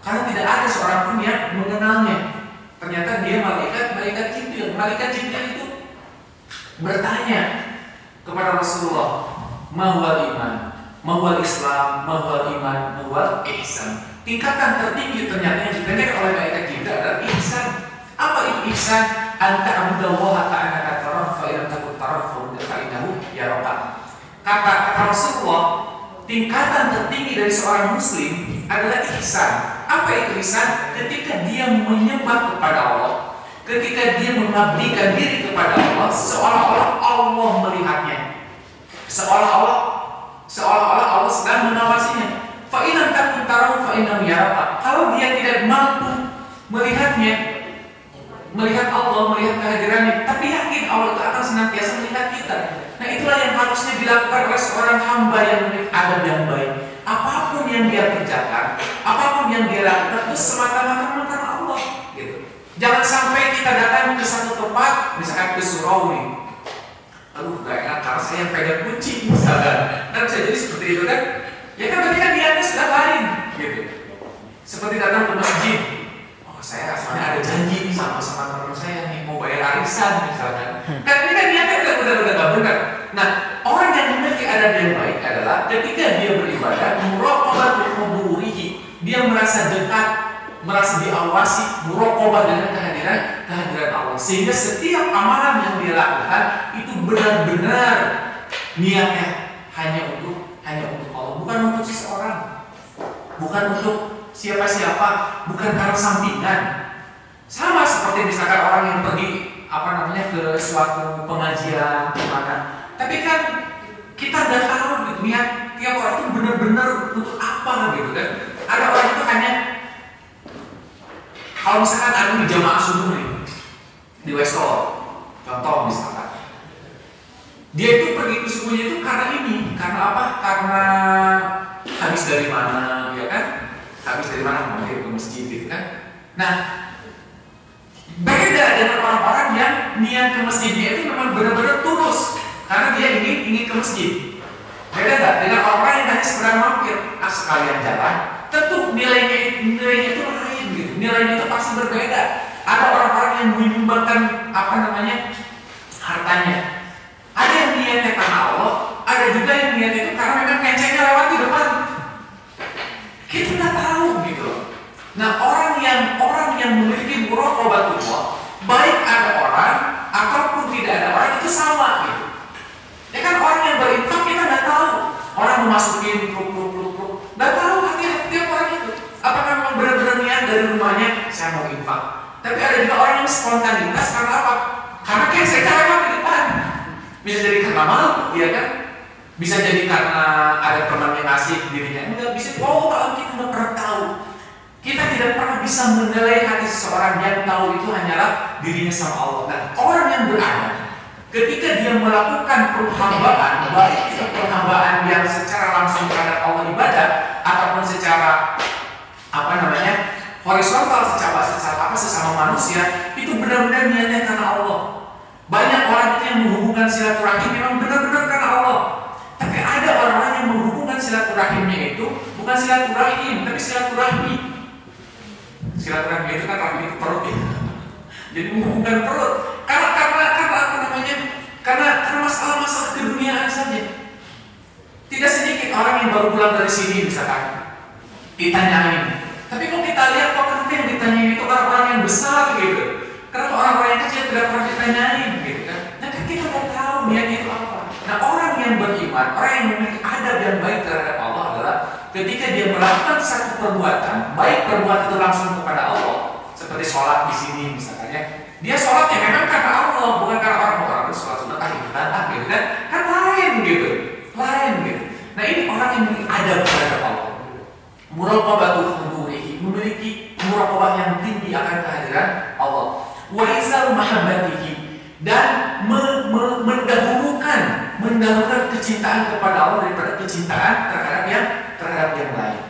Karena tidak ada seorang pun yang mengenalnya. Ternyata dia malaikat Jibril. Malaikat Jibril itu bertanya kepada Rasulullah, mahwal iman, mahwal Islam, mahwal iman, mahwal ihsan. Tingkatan tertinggi ternyata yang ditanyakan oleh malaikat Jibril adalah ihsan. Apa itu ihsan? Anta abudallaha ka'annaka tarahu fa illam takun tarahu fa innahu yaraka. Kata Rasulullah, tingkatan tertinggi dari seorang muslim adalah ihsan. Apa itu ihsan? Ketika dia menyembah kepada Allah, ketika dia mengabdikan diri kepada Allah, seolah-olah Allah melihatnya, seolah-olah Allah sedang mengawasinya. Fa illam takun tarahu fa innahu yaraka. Kalau dia tidak mampu melihatnya, melihat Allah, melihat kehadirannya, tapi yakin Allah itu akan senantiasa melihat kita. Nah, itulah yang harusnya dilakukan oleh seorang hamba yang memiliki adab yang baik. Apapun yang dia kerjakan, apapun yang dia lakukan, itu semata-mata karena Allah, gitu. Jangan sampai kita datang ke satu tempat, misalkan ke surau nih, aduh gak enak karena saya pegang kucing misalkan, kan bisa jadi seperti itu kan? Ya kan berarti kan dia sedang lain, gitu. Seperti datang ke masjid, oh saya asalnya ada janji nih sama teman saya nih mau bayar arisan misalkan. Kan ini kan niatnya udah gak benar. Nah, orang yang memiliki adab yang baik adalah ketika dia beribadah, muraqabah hudurihi, dia merasa dekat, merasa diawasi, muraqabah dengan kehadiran Allah, sehingga setiap amalan yang dia lakukan itu benar-benar niatnya hanya untuk Allah, bukan untuk seseorang, bukan untuk siapa-siapa, bukan karena sampingan. Sama seperti misalkan orang yang pergi ke suatu pengajian mana, tapi kan kita nggak tahu gitu niat tiap orang itu benar-benar untuk apa gitu kan. Ada orang itu hanya kalau misalkan ada di jamaah subuh nih di Westol, contoh misalkan dia itu pergi ke subuhnya itu karena apa? Karena habis dari mana, ya kan? Habis dari mana mampir ke masjid gitu kan? Nah, beda dengan orang-orang yang niat ke masjidnya itu memang benar-benar tulus karena dia ingin ke masjid. Beda nggak dengan orang yang hanya sekedar mampir, sekalian jalan, tentu nilainya itu lain gitu. Nilainya itu pasti berbeda. Ada orang-orang yang menyumbangkan hartanya. Ada yang niatnya karena Allah, ada juga yang niatnya itu karena memang kencengnya lewat di depan. Kita nggak tahu gitu. Nah, orang yang memiliki muraqabatullah, baik ada orang ataupun tidak ada orang itu sama gitu. Ya kan, orang yang berinfak kita nggak tahu, orang memasukin truk, nggak tahu hati-hati tiap orang itu. Apakah memang benar-benar niat dari rumahnya saya mau infak? Tapi ada juga orang yang spontanitas karena apa? Karena saya lewat di depan. Bisa jadi karena malu, ya kan? Bisa jadi karena ada teman yang asik dirinya. Enggak bisa. Kalau kita nggak pernah tahu. Kita tidak pernah bisa menilai hati seseorang, yang tahu itu hanyalah dirinya sama Allah. Dan orang yang beradab, ketika dia melakukan perhambaan, baik itu perhambaan yang secara langsung terhadap Allah ibadah, ataupun secara horizontal, sesama manusia, itu benar-benar niatnya karena Allah. Banyak orang itu yang menghubungkan silaturahim memang benar-benar karena Allah. Tapi ada orang-orang yang menghubungkan silaturahimnya itu bukan silaturahim, tapi silaturahmi. Silaturahmi itu kan rahmi itu perut ya. Jadi menghubungkan perut. Karena masalah-masalah keduniaan saja. Tidak sedikit orang yang baru pulang dari sini misalkan ditanyain. Tapi kok kita lihat kok nanti yang ditanyain itu orang-orang yang besar gitu. Karena orang-orang yang kecil tidak pernah ditanyain gitu kan. Nah, kan kita nggak tahu niatnya itu apa. Nah, orang yang beriman, orang yang memiliki adab yang baik terhadap Allah adalah ketika dia melakukan satu perbuatan, baik perbuatan itu langsung kepada Allah, seperti sholat di sini misalnya, dia sholatnya memang karena Allah, bukan karena orang itu sholat sunnah gitu kan, kan lain gitu. Nah, ini orang yang memiliki adab terhadap Allah. Muraqabatu hudurihi, memiliki muraqabah yang tinggi akan kehadiran Allah. Wa izar mahabbatihi, dan mendahulukan kecintaan kepada Allah daripada kecintaan terhadap yang lain.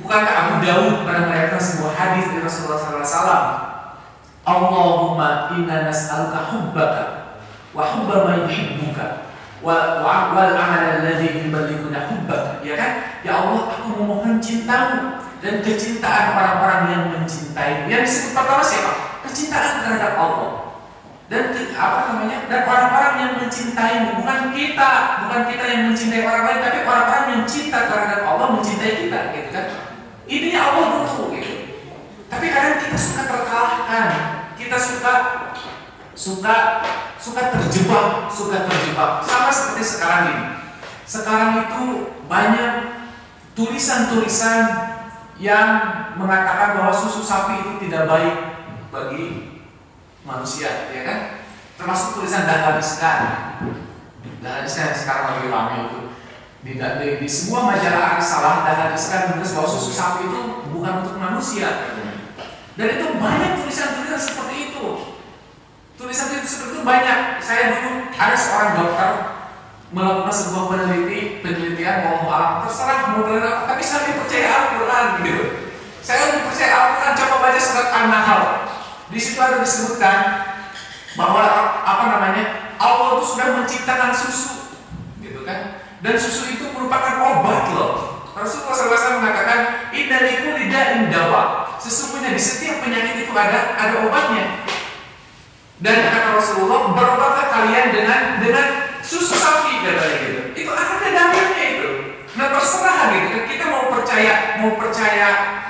Bukankah Abu Dawud pernah meriwayatkan sebuah hadis dari Rasulullah SAW? Allahumma inna nas'aluka hubbaka wa hubba man yuhibbuka wal amal alladhi yuballighuna hubbaka. Ya kan? Ya Allah, aku memohon cintamu dan kecintaan orang-orang yang mencintaimu. Yang disebut pertama siapa? Kecintaan terhadap Allah. Dan dan orang-orang yang mencintaimu, bukan kita yang mencintai orang lain, tapi orang-orang yang cinta terhadap Allah mencintai kita, gitu kan? Intinya Allah dulu gitu. Tapi kadang kita suka terkalahkan, kita suka terjebak. Sama seperti sekarang ini. Sekarang itu banyak tulisan-tulisan yang mengatakan bahwa susu sapi itu tidak baik bagi manusia, ya kan? Termasuk tulisan Dahlan Iskan yang sekarang lagi ramai itu. Di semua majalah Arisalah, Dahlan Iskan menulis bahwa susu sapi itu bukan untuk manusia. Dan itu banyak tulisan-tulisan seperti itu. Tulisan-tulisan seperti itu banyak. Saya dulu ada seorang dokter melakukan sebuah penelitian bahwa terserah mau belajar apa, tapi saya lebih percaya Al-Quran gitu. Saya lebih percaya Al-Quran. Coba baca surat An-Nahl. Di situ ada disebutkan bahwa Allah itu sudah menciptakan susu, gitu kan? Dan susu itu merupakan obat loh. Rasulullah SAW mengatakan, inna likulli da'in dawa. Sesungguhnya di setiap penyakit itu ada obatnya. Dan kata Rasulullah, berobatlah kalian dengan susu sapi, katanya gitu. Itu ada dalilnya itu. Nah terserah gitu. Kita mau percaya,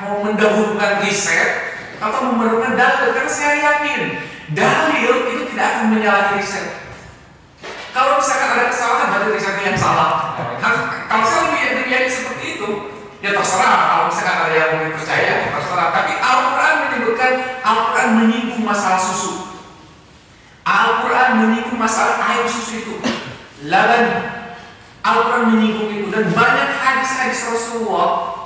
mau mendahulukan riset atau memerlukan dalil. Karena saya yakin dalil itu tidak akan menyalahi riset. Kalau misalkan ada kesalahan, berarti risetnya yang salah. Kalau saya lebih yakin seperti itu, ya terserah. Kalau misalkan ada yang mau dipercaya, terserah. Tapi Al-Quran menyebutkan, Al-Quran menyinggung masalah susu. Al-Quran menyinggung masalah air susu itu, laban. Al-Quran menyinggung itu, dan banyak hadis-hadis Rasulullah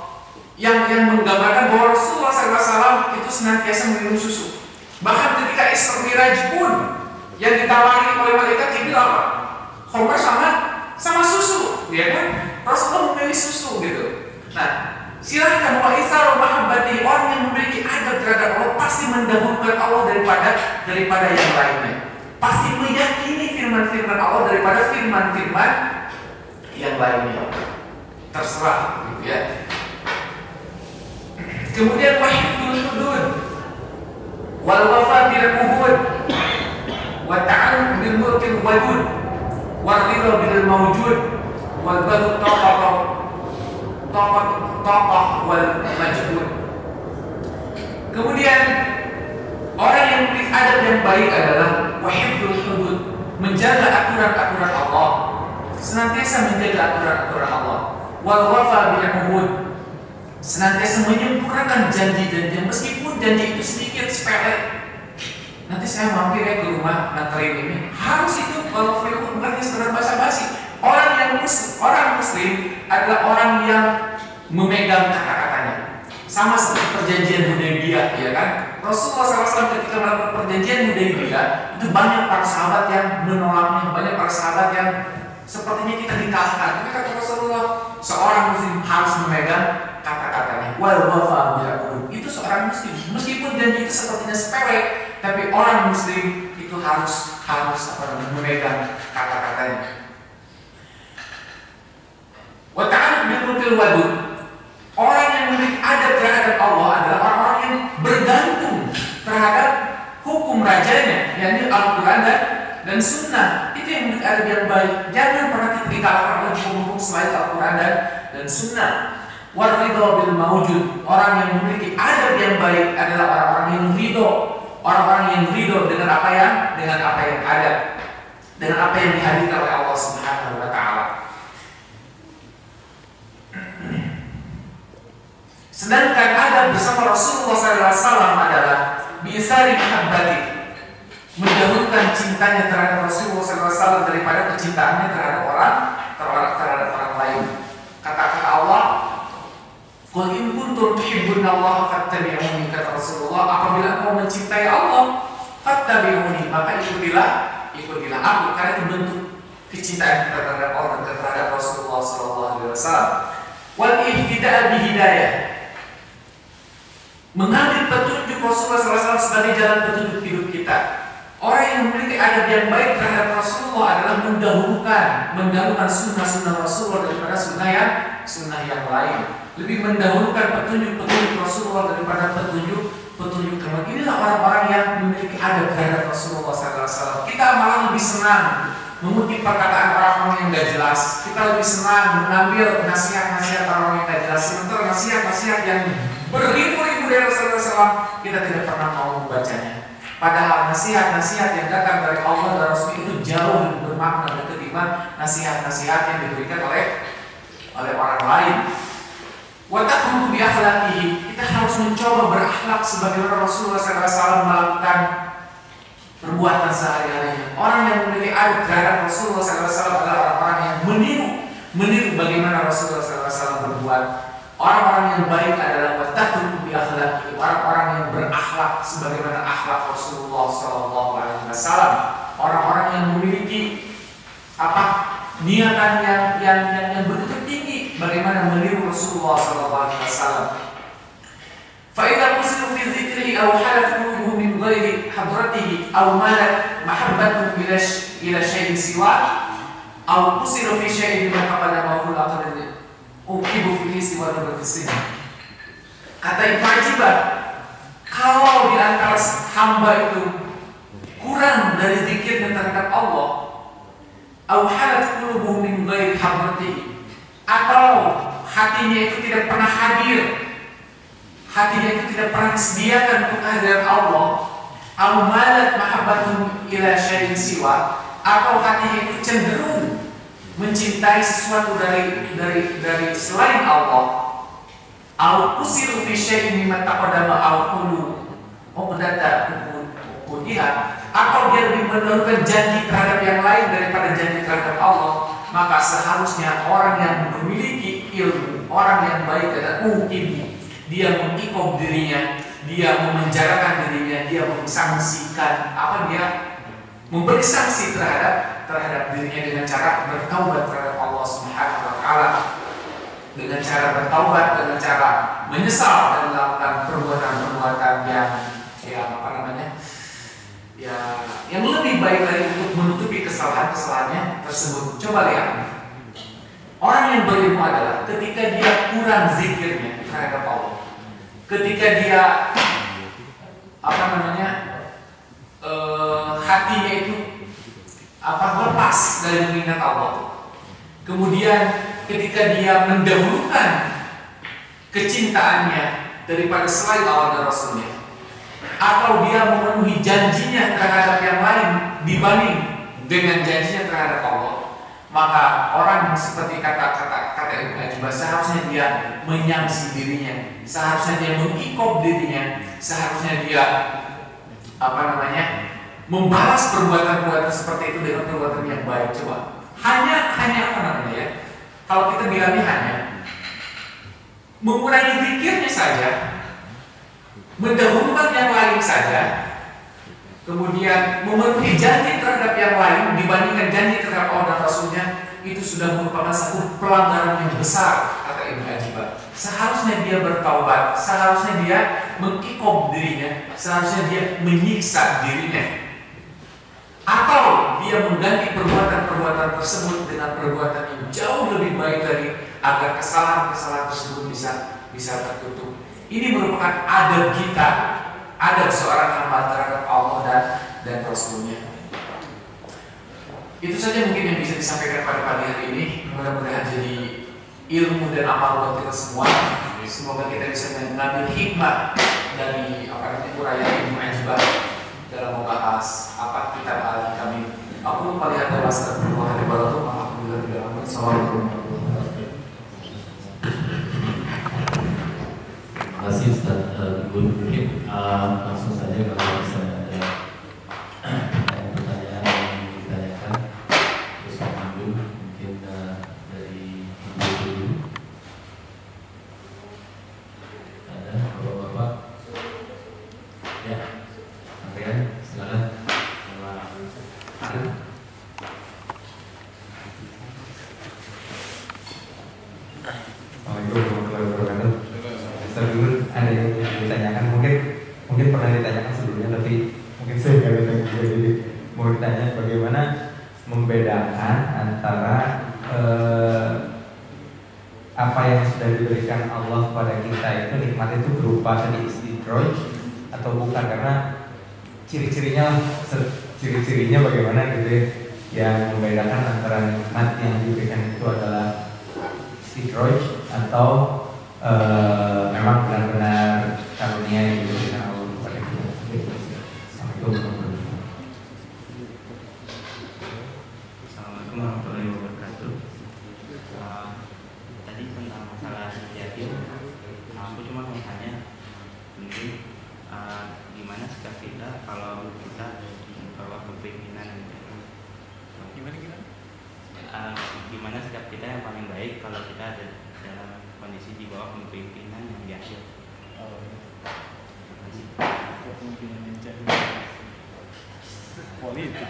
yang menggambarkan bahwa Rasulullah SAW itu senantiasa minum susu. Bahkan ketika Isra Miraj pun yang ditawari oleh malaikat Jibril apa? Khamr sama susu, ya kan? Rasulullah memilih susu gitu. Nah, silahkan wa isaru mahabbati, orang yang memiliki adab terhadap Allah pasti mendahulukan Allah daripada yang lainnya. Pasti meyakini firman-firman Allah daripada firman-firman yang lainnya. Terserah gitu ya. Kemudian wahidul hudud wal wafa bil uhud wa ta'alluq bil mulkil wadud wal ridha bil mawjud wal badu taqah wal majhud. Kemudian orang yang memiliki adab yang baik adalah wahidul hudud, menjaga aturan-aturan Allah, senantiasa menjaga aturan-aturan Allah. Wal wafa bil uhud, senantiasa menyempurnakan janji-janji meskipun janji itu sedikit sepele. Nanti saya mampir ya ke rumah nganterin ini. Harus itu kalau fil uhud bukan sekedar basa-basi. Orang muslim adalah orang yang memegang kata-katanya. Sama seperti perjanjian Hudaybiyah, ya kan? Rasulullah SAW ketika melakukan perjanjian Hudaybiyah itu banyak para sahabat yang menolaknya, banyak para sahabat yang sepertinya kita dikalahkan. Tapi kata Rasulullah, seorang muslim harus memegang kata-katanya. Wal wafa bil uhud, itu seorang muslim. Meskipun janji itu sepertinya sepele, tapi orang muslim itu harus memegang kata-katanya. Wa ta'alluq bil mulkil wadud, orang yang memiliki adab terhadap Allah adalah orang-orang yang bergantung terhadap hukum rajanya, yakni Al-Quran dan Sunnah. Itu yang memiliki adab yang baik. Jangan pernah kita dikalahkan oleh hukum-hukum selain Al-Quran dan Sunnah. Waridho bil mawjud, orang yang memiliki adab yang baik adalah orang-orang yang ridho, orang-orang yang ridho dengan apa yang ada, dengan apa yang dihadirkan oleh Allah Subhanahu wa Ta'ala. Sedangkan adab bersama Rasulullah SAW adalah bisari mahabbati, mendahulukan cintanya terhadap Rasulullah SAW daripada kecintaannya terhadap orang lain. Kata-kata Allah, qul in kuntum tuhibbunallaha fattabi'uni, kata Rasulullah, apabila engkau mencintai Allah, fattabi'uni, maka ikutilah aku, karena itu bentuk kecintaan kita terhadap Allah dan terhadap Rasulullah SAW. Wal ihtida'a bihidayah, mengambil petunjuk Rasulullah SAW sebagai jalan petunjuk hidup kita. Orang yang memiliki adab yang baik terhadap Rasulullah adalah mendahulukan sunnah Rasulullah daripada sunnah yang lain. Lebih mendahulukan petunjuk Rasulullah daripada petunjuk teman. Inilah orang-orang yang memiliki adab terhadap Rasulullah SAW. Kita malah lebih senang mengutip perkataan orang-orang yang tidak jelas. Kita lebih senang mengambil nasihat-nasihat orang-orang yang tidak jelas. Sementara nasihat-nasihat yang beribu-ribu dari Rasulullah SAW kita tidak pernah mau membacanya. Padahal nasihat-nasihat yang datang dari Allah dan Rasul itu jauh lebih bermakna dan ketimbang nasihat-nasihat yang diberikan oleh orang lain. Wa taqulu bi akhlaqihi, kita harus mencoba berakhlak sebagaimana Rasulullah SAW melakukan perbuatan sehari-harinya. Orang yang memiliki adab terhadap Rasulullah SAW adalah orang-orang yang meniru bagaimana Rasulullah SAW berbuat. Orang-orang yang baik adalah wattaqu bi akhlaqi, orang-orang yang berakhlak sebagaimana akhlak Rasulullah SAW. Orang-orang yang memiliki niatan yang begitu tinggi bagaimana meniru Rasulullah SAW. Fa idza qusiru fi dzikrihi aw halat qulubuhum min ghairi hadratihi aw malat mahabbatuhum ila syai'in siwa aw qusiru fi syai'in mimma taqaddamahu al-aqdar Ukibu fil isi wa nafsi. Kata Ibnu Ajibah, kalau di antara hamba itu kurang dari zikirnya terhadap Allah, au halat qulubuhum min ghairi hadratihi, atau hatinya itu tidak pernah hadir, hatinya itu tidak pernah disediakan untuk kehadiran Allah, au malat mahabbatuhum ila syai'in siwa, atau hatinya itu cenderung mencintai sesuatu dari selain Allah, au kusiru fi syai'in mimma taqaddama au qulu uqdata uqdiha, atau dia lebih menurunkan janji terhadap yang lain daripada janji terhadap Allah, maka seharusnya orang yang memiliki ilmu, orang yang baik adalah mungkin dia mengikob dirinya, dia memenjarakan dirinya, dia mengsangsikan dia memberi sanksi terhadap dirinya dengan cara bertaubat terhadap Allah Subhanahu wa taala, dengan cara bertaubat, dengan cara menyesal dan melakukan perbuatan-perbuatan yang lebih baik lagi untuk menutupi kesalahan-kesalahannya tersebut. Coba lihat, orang yang berilmu adalah ketika dia kurang zikirnya terhadap Allah, ketika dia hatinya itu lepas dari mengingat Allah, kemudian ketika dia mendahulukan kecintaannya daripada selain Allah dan Rasulnya, atau dia memenuhi janjinya terhadap yang lain dibanding dengan janjinya terhadap Allah, maka orang seperti kata Ibnu Ajibah, seharusnya dia menyangsi dirinya, seharusnya dia mengikob dirinya, seharusnya dia membalas perbuatan-perbuatan seperti itu dengan perbuatan yang baik. Coba hanya kalau kita bilangnya hanya mengurangi zikirnya saja, mendahulukan yang lain saja, kemudian memenuhi janji terhadap yang lain dibandingkan janji terhadap Allah dan Rasulnya, itu sudah merupakan satu pelanggaran yang besar, kata Ibnu Ajibah. Seharusnya dia bertaubat, seharusnya dia mengikob dirinya, seharusnya dia menyiksa dirinya, atau dia mengganti perbuatan-perbuatan tersebut dengan perbuatan yang jauh lebih baik lagi agar kesalahan-kesalahan tersebut bisa tertutup. Ini merupakan adab kita, adab seorang hamba terhadap Allah dan Rasulnya. Itu saja mungkin yang bisa disampaikan pada pagi hari ini. Mudah-mudahan jadi ilmu dan amal buat kita semua. Semoga kita bisa mengambil hikmah dari uraian Ibnu Ajibah dalam membahas kitab Al-Hikam. Aku lupa lihat dalam astagfirullah wa barakatuh. Alhamdulillah. Assalamualaikum warahmatullahi wabarakatuh. Terima kasih Ustaz Gun. Mungkin langsung saja kalau misalnya ada pertanyaan yang ditanyakan, terus mengambil mungkin dari Ibu dulu. Ada bapak-bapak? Ya, sampean silakan. Assalamualaikum warahmatullahi wabarakatuh. Ustaz Gun, ada yang ditanyakan, mungkin pernah ditanyakan sebelumnya, tapi mungkin saya nggak ditanya juga, jadi mau ditanya bagaimana membedakan antara apa yang sudah diberikan Allah kepada kita itu nikmat itu berupa tadi istidraj atau bukan, karena ciri-cirinya bagaimana gitu ya, yang membedakan antara nikmat yang diberikan itu adalah istidraj atau memang benar-benar karunia yang diberikan Allah kepada kita. Assalamualaikum warahmatullahi wabarakatuh. Tadi tentang masalah yakin, aku cuma mau tanya mungkin gimana sikap kita kalau kita bawa kepemimpinan, gimana sikap kita yang paling baik kalau kita ada dalam kondisi di bawah kepemimpinan yang jahil. Kepemimpinan yang jahil politik.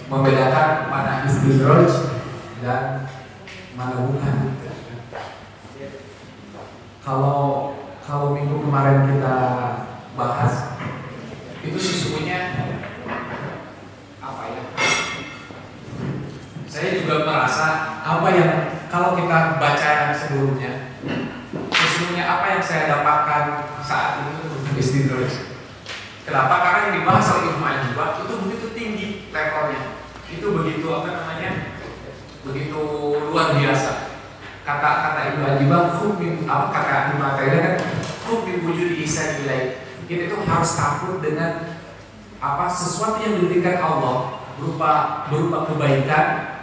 Membedakan mana istidraj dan mana bukan. kalau minggu kemarin kita bahas itu sesungguhnya apa ya? Saya juga merasa apa yang kalau kita baca yang sebelumnya, sesungguhnya apa yang saya dapatkan saat ini untuk istidraj. Kenapa? Karena yang dibahas oleh Ibnu Ajibah itu begitu tinggi levelnya, itu begitu begitu luar biasa. Kata Ibnu Ajibah, kata Ibnu Athaillah kan, hukum wujud ihsan ilaih. Kita itu harus takut dengan sesuatu yang diberikan Allah berupa kebaikan,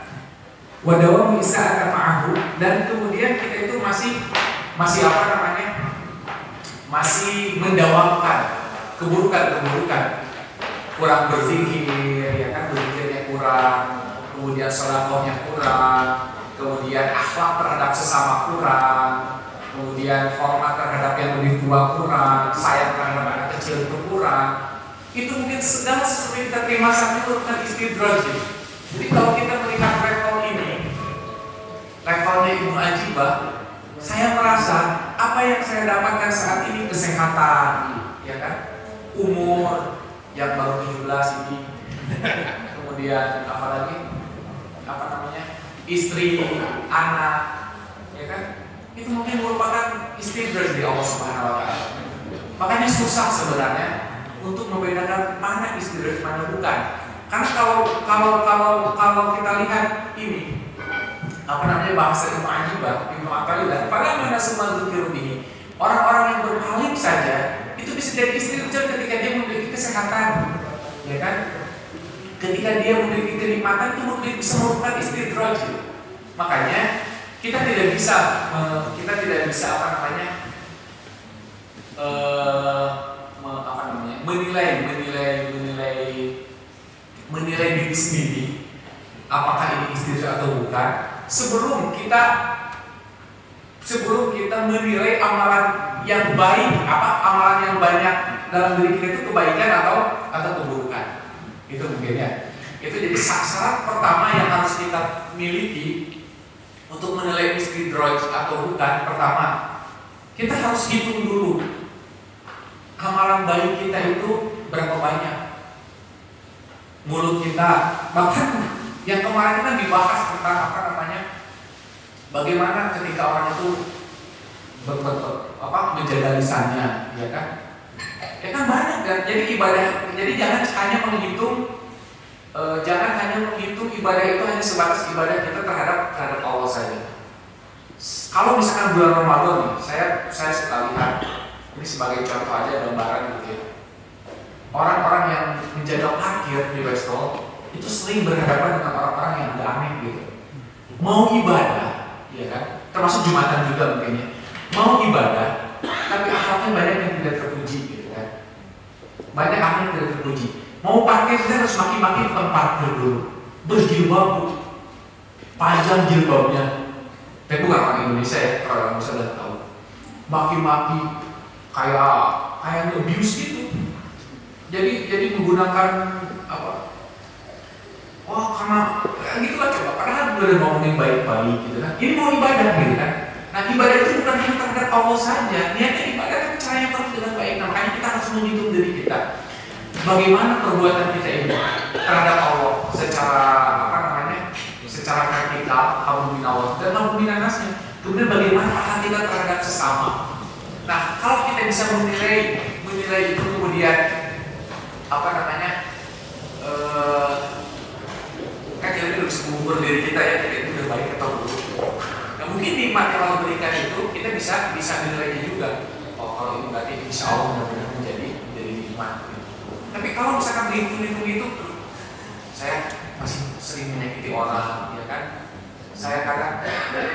wadawamu isa'atan ma'ahu, dan kemudian kita itu masih mendawamkan keburukan, kurang berzikir, ya kan, berzikirnya kurang, kemudian sedekahnya kurang, kemudian akhlak terhadap sesama kurang, kemudian hormat terhadap yang lebih tua kurang, sayang terhadap anak kecil itu kurang. Itu mungkin segala sesuatu yang kita terima saat itu bukan istidraj. Jadi kalau kita melihat level ini, levelnya Ibnu Ajibah, saya merasa apa yang saya dapatkan saat ini kesehatan, ya kan, umur yang baru 17 ini, kemudian istri, anak, ya kan, itu mungkin merupakan istidraj dari Allah Subhanahu Wa Taala. Makanya susah sebenarnya untuk membedakan mana istidraj mana bukan. Karena kalau kita lihat ini bahasa Ibnu Ajibah, Ibnu Athaillah, pada mana semua dzikir bihi, orang-orang yang berpaling saja itu bisa jadi istidraj ketika dia memiliki kesehatan, ya kan? Ketika dia memiliki kenikmatan itu bisa merupakan istidraj. Makanya kita tidak bisa menilai diri sendiri apakah ini istidraj atau bukan sebelum kita menilai amalan yang baik, amalan yang banyak dalam diri kita itu kebaikan atau keburukan. Itu mungkin ya. Itu jadi syarat pertama yang harus kita miliki untuk menilai istidraj atau bukan. Pertama, kita harus hitung dulu amalan baik kita itu berapa banyak. Mulut kita, bahkan yang kemarin kan dibahas tentang bagaimana ketika orang itu menjaga lisannya, ya kan? Ya kan banyak kan. Jadi ibadah, jadi jangan hanya menghitung ibadah itu hanya sebatas ibadah kita terhadap Allah saja. Kalau misalkan bulan Ramadan nih, saya suka lihat ini sebagai contoh aja, gambaran gitu ya. Orang-orang yang menjaga parkir di resto itu sering berhadapan dengan orang-orang yang agak aneh gitu. Mau ibadah, ya kan? Termasuk Jumatan juga mungkin ya. Mau ibadah, tapi akhlaknya banyak yang tidak terpuji gitu kan. Banyak akhlak yang tidak terpuji. Mau parkir kita harus maki-maki tukang parkir dulu. Berjilbab, panjang jilbabnya. Tapi bukan orang Indonesia ya, orang Indonesia udah tahu. Maki-maki kayak abuse gitu. Jadi menggunakan karena gitulah coba. Padahal udah ngomongin baik-baik gitu kan. Ini mau ibadah gitu kan. Nah ibadah itu bukan hanya terhadap Allah saja. Niatnya ibadah kan caranya harus dengan baik. Nah, makanya kita harus menghitung diri kita. Bagaimana perbuatan kita ini terhadap Allah secara vertikal, hablumminallah dan hablumminannasnya. Kemudian bagaimana akhlak kita terhadap sesama. Nah kalau kita bisa menilai itu kemudian kan kita bisa mengukur diri kita ya, kita itu udah baik atau buruk. Nah mungkin nikmat yang Allah berikan itu kita bisa menilainya juga. Oh kalau ini berarti insya Allah benar-benar menjadi nikmat. Tapi kalau misalkan berhitung itu, saya masih sering menyakiti orang, ya kan? Saya kadang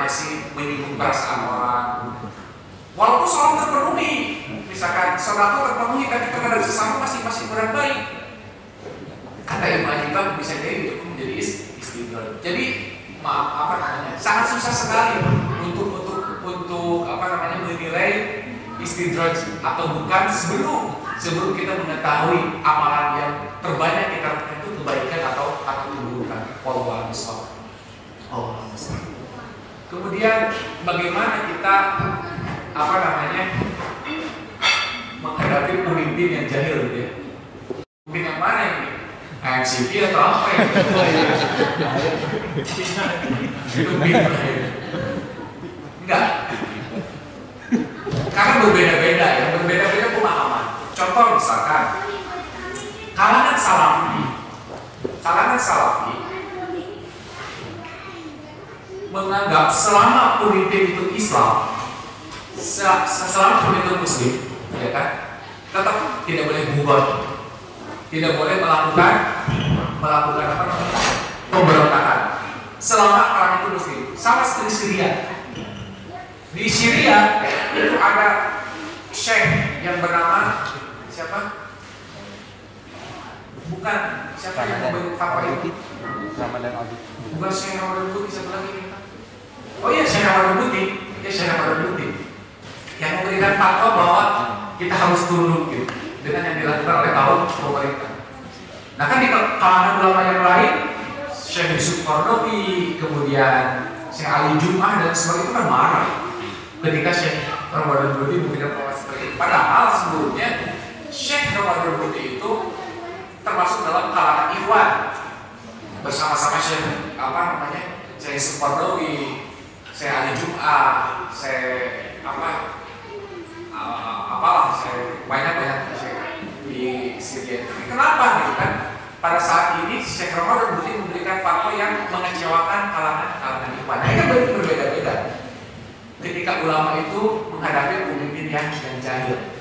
masih menyinggung perasaan orang. Walaupun sholat terpenuhi, misalkan sholat terpenuhi, tapi terhadap sesama masih kurang baik. Kata Ibnu Ajibah bisa jadi itu menjadi istidraj. Jadi sangat susah sekali untuk menilai istidraj atau bukan sebelum kita mengetahui amalan yang terbanyak kita lakukan itu kebaikan atau keburukan. Wallahu a'lam. Kemudian bagaimana kita apa namanya, menghadapi pemimpin yang jahil gitu ya. Pemimpin yang mana ini? AMCP atau apa ya? Itu bingung. Enggak. Karena berbeda-beda ya, berbeda-beda pemahaman. Contoh misalkan kalangan salafi menganggap selama pemimpin itu Islam, selama pemimpin Muslim, ya kan, tetap tidak boleh bubar, tidak boleh melakukan apa namanya, pemberontakan. Selama orang itu Muslim, sama seperti Syria. Di Syria itu ada syekh yang bernama siapa? Bukan siapa yang membentuk fatwa itu? Ramadan Audi. Bukan Syekh Ramadan Buti, siapa lagi nih? Oh iya, Syekh Ramadan Buti. Ya, Syekh Ramadan Buti yang memberikan fatwa bahwa kita harus tunduk gitu dengan yang dilakukan oleh kaum pemerintah. Nah kan di kalangan ulama yang lain, Syekh Yusuf Qaradawi, kemudian Syekh Ali Jum'ah dan sebagainya itu kan marah ketika Syekh Ramadan Buti memberikan fatwa seperti itu. Padahal sebelumnya Syekh Ramadan Buti itu termasuk dalam kalangan Ikhwan bersama-sama Syekh Syekh Yusuf Qaradawi, Syekh Ali Jum'ah, Syekh banyak di Syria. Kenapa gitu kan? Pada saat ini Syekh Ramadan Buti memberikan fatwa yang mengecewakan kalangan Ikhwan. Nah, itu berarti berbeda-beda. Ketika ulama itu menghadapi pemimpin yang jahil.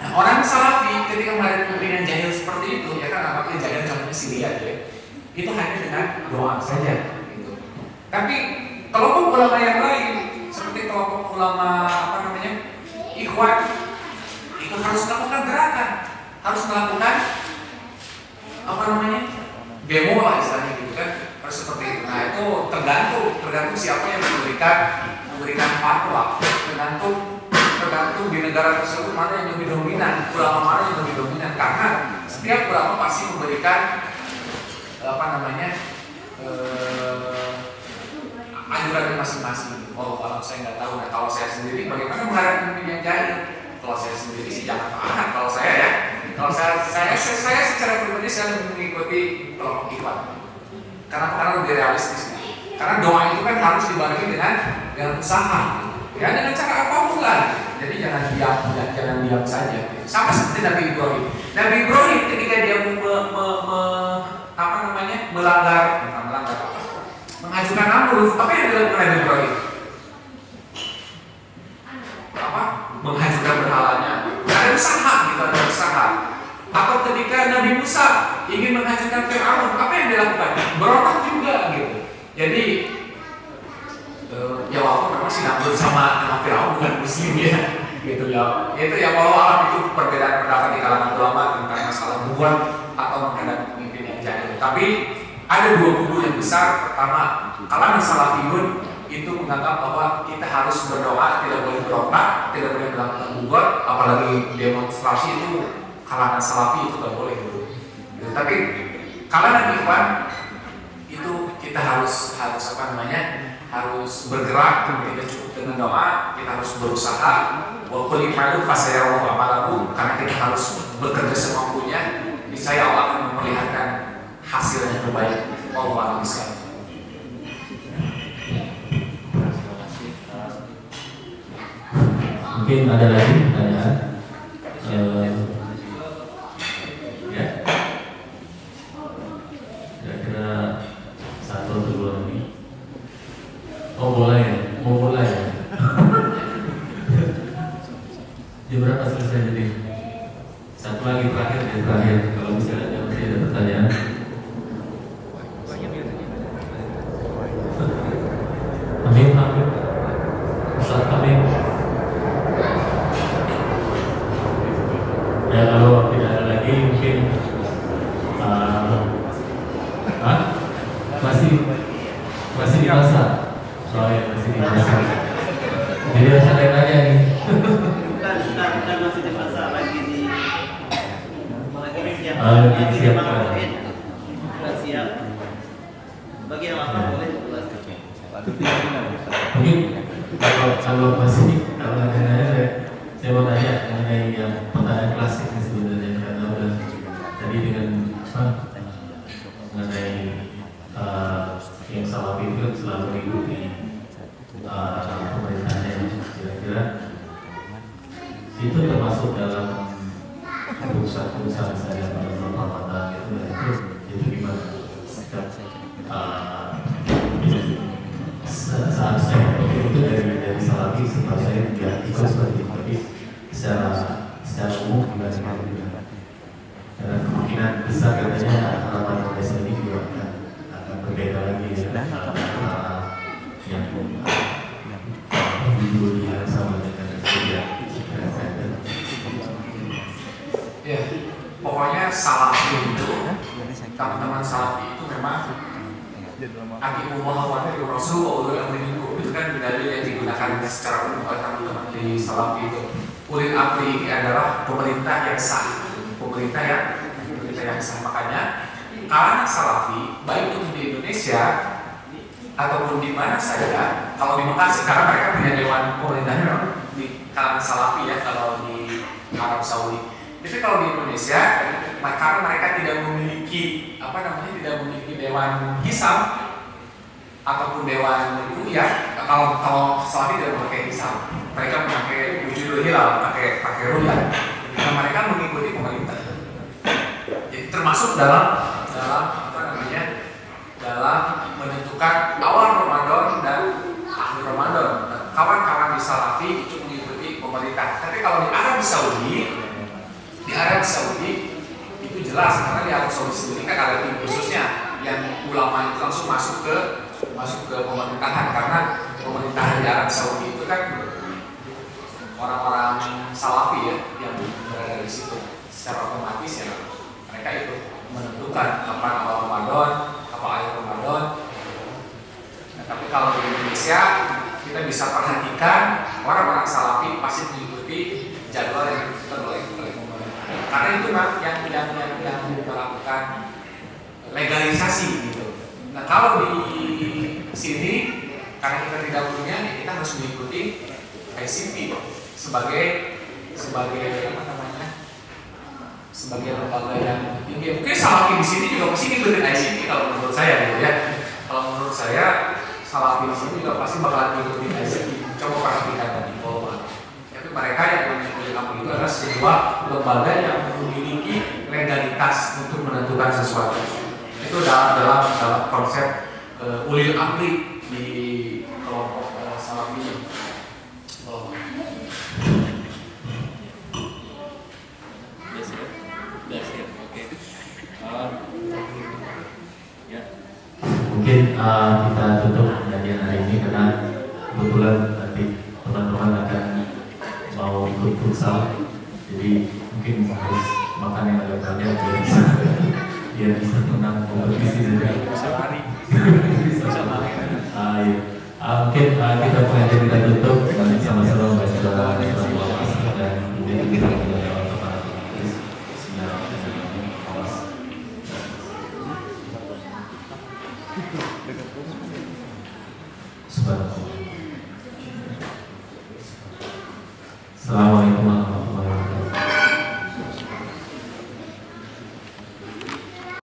Nah, orang Salafi ketika menghadapi pemimpin yang jahil seperti itu, ya kan nampaknya jahil contohnya Syria ya. Itu hanya dengan doa saja. Gitu. Tapi kelompok ulama yang lain, seperti kelompok ulama Ikhwan, itu harus melakukan gerakan, harus melakukan demo lah istilahnya gitu kan, harus seperti itu. Nah itu tergantung siapa yang memberikan fatwa, tergantung di negara tersebut mana yang lebih dominan, ulama mana yang lebih dominan, karena setiap ulama pasti memberikan anjuran masing-masing. Kalau saya nggak tahu, nah kalau saya sendiri bagaimana menghadapi pemimpin yang jahil? Kalau saya sendiri sih jangan tahan. Kalau saya ya, saya secara pribadi saya lebih mengikuti kelompok Ikhwan. Karena lebih realistis. Karena doa itu kan harus dibarengi dengan usaha. Ya dengan cara apapun lah. Jadi jangan diam saja. Sama seperti Nabi Ibrahim. Nabi Ibrahim ketika dia mengajukan Namrud, apa yang dilakukan Nabi Ibrahim? Mengajukan berhalanya. Ada usaha gitu, ada usaha. Atau ketika Nabi Musa ingin mengajukan Fir'aun, apa yang dilakukan? Berontak juga gitu. Jadi ya walaupun memang si Namrud sama Fir'aun bukan muslim ya, gitu ya. Itu ya walau alam itu perbedaan pendapat di kalangan ulama tentang masalah buat atau menghadapi pemimpin yang jahil. Tapi ada dua kubu yang besar. Pertama, kalangan salafiyun itu menganggap bahwa kita harus berdoa, tidak boleh berontak, tidak boleh melakukan buat, apalagi demonstrasi itu kalangan salafi itu tidak boleh dulu. Gitu. Tapi kalangan Ikhwan itu kita harus harus bergerak, tidak cukup dengan doa, kita harus berusaha. Wa qul i'malu fasayarallahu amalakum, karena kita harus bekerja semampunya, niscaya Allah akan memperlihatkan hasil yang terbaik. Wallahu a'lam. Mungkin ada lagi pertanyaan? Ya, kira-kira satu atau dua lagi. Oh boleh ya, mau mulai ya. Jam berapa selesai jadi? Satu lagi terakhir. Kalau misalnya masih ada pertanyaan. Amin. Ustaz Amin. Ya kalau tidak ada lagi mungkin masih di pasar. Soalnya masih di pasar. Jadi harus ada yang nanya nih. Bukan masih di pasar, lagi siapkan. Siap. Bagi yang lapar boleh Mungkin kalau masih kalau ada nanya gemuk juga dan kemungkinan besar katanya harapan Indonesia ini juga akan berbeda lagi ya yang judul yang sama dengan Syria. Ya, pokoknya salafi itu, teman-teman salafi itu memang Abi Umar dari Rasul itu kan dalil yang digunakan secara umum oleh teman-teman di salafi itu. Ulil amri ini adalah pemerintah yang sah, pemerintah yang sah. Makanya kalangan salafi baik itu di Indonesia ataupun di mana saja, kalau di Mekah sekarang mereka punya dewan pemerintahnya di kalangan salafi ya, kalau di Arab Saudi. Tapi kalau di Indonesia, karena mereka tidak memiliki tidak memiliki dewan hisab ataupun dewan ru'yah. Kalau salafi tidak memakai hisab, mereka memakai wujudul hilal, pakai ru'yah. Nah, mereka mengikuti pemerintah. Jadi termasuk dalam menentukan awal Ramadan dan akhir Ramadan. Kawan-kawan di salafi itu mengikuti pemerintah. Tapi kalau di Arab Saudi itu jelas, karena di Arab Saudi sendiri kan ada tim khususnya yang ulama itu langsung masuk ke pemerintahan, karena pemerintahan di Arab Saudi itu kan orang-orang salafi ya yang berada di situ. Secara otomatis ya mereka itu menentukan kapan awal Ramadan, kapan akhir Ramadan. Nah, tapi kalau di Indonesia kita bisa perhatikan orang-orang salafi pasti mengikuti jadwal yang ditentukan oleh pemerintah. Karena itu yang melakukan legalisasi gitu. Nah, kalau di sini karena kita tidak punya, kita harus mengikuti ICP sebagai lembaga yang tinggi. Mungkin salafi di sini juga pasti ngikutin ICP kalau menurut saya gitu ya. Kalau menurut saya salafi di sini juga pasti bakalan ngikutin ICP. Coba perhatikan tadi bahwa tapi mereka yang mengikuti kamu itu adalah sebuah lembaga yang memiliki legalitas untuk menentukan sesuatu. Itu dalam konsep ulil amri di kelompok salafi. Mungkin kita tutup kajian hari ini karena kebetulan nanti teman-teman akan mau ikut futsal, jadi mungkin harus makan yang agak banyak biar bisa menang kompetisi juga. Mungkin kita pengajian kita tutup nanti sama-sama baca doa dan kemudian kita berdoa kepada Tuhan. Subhanallah.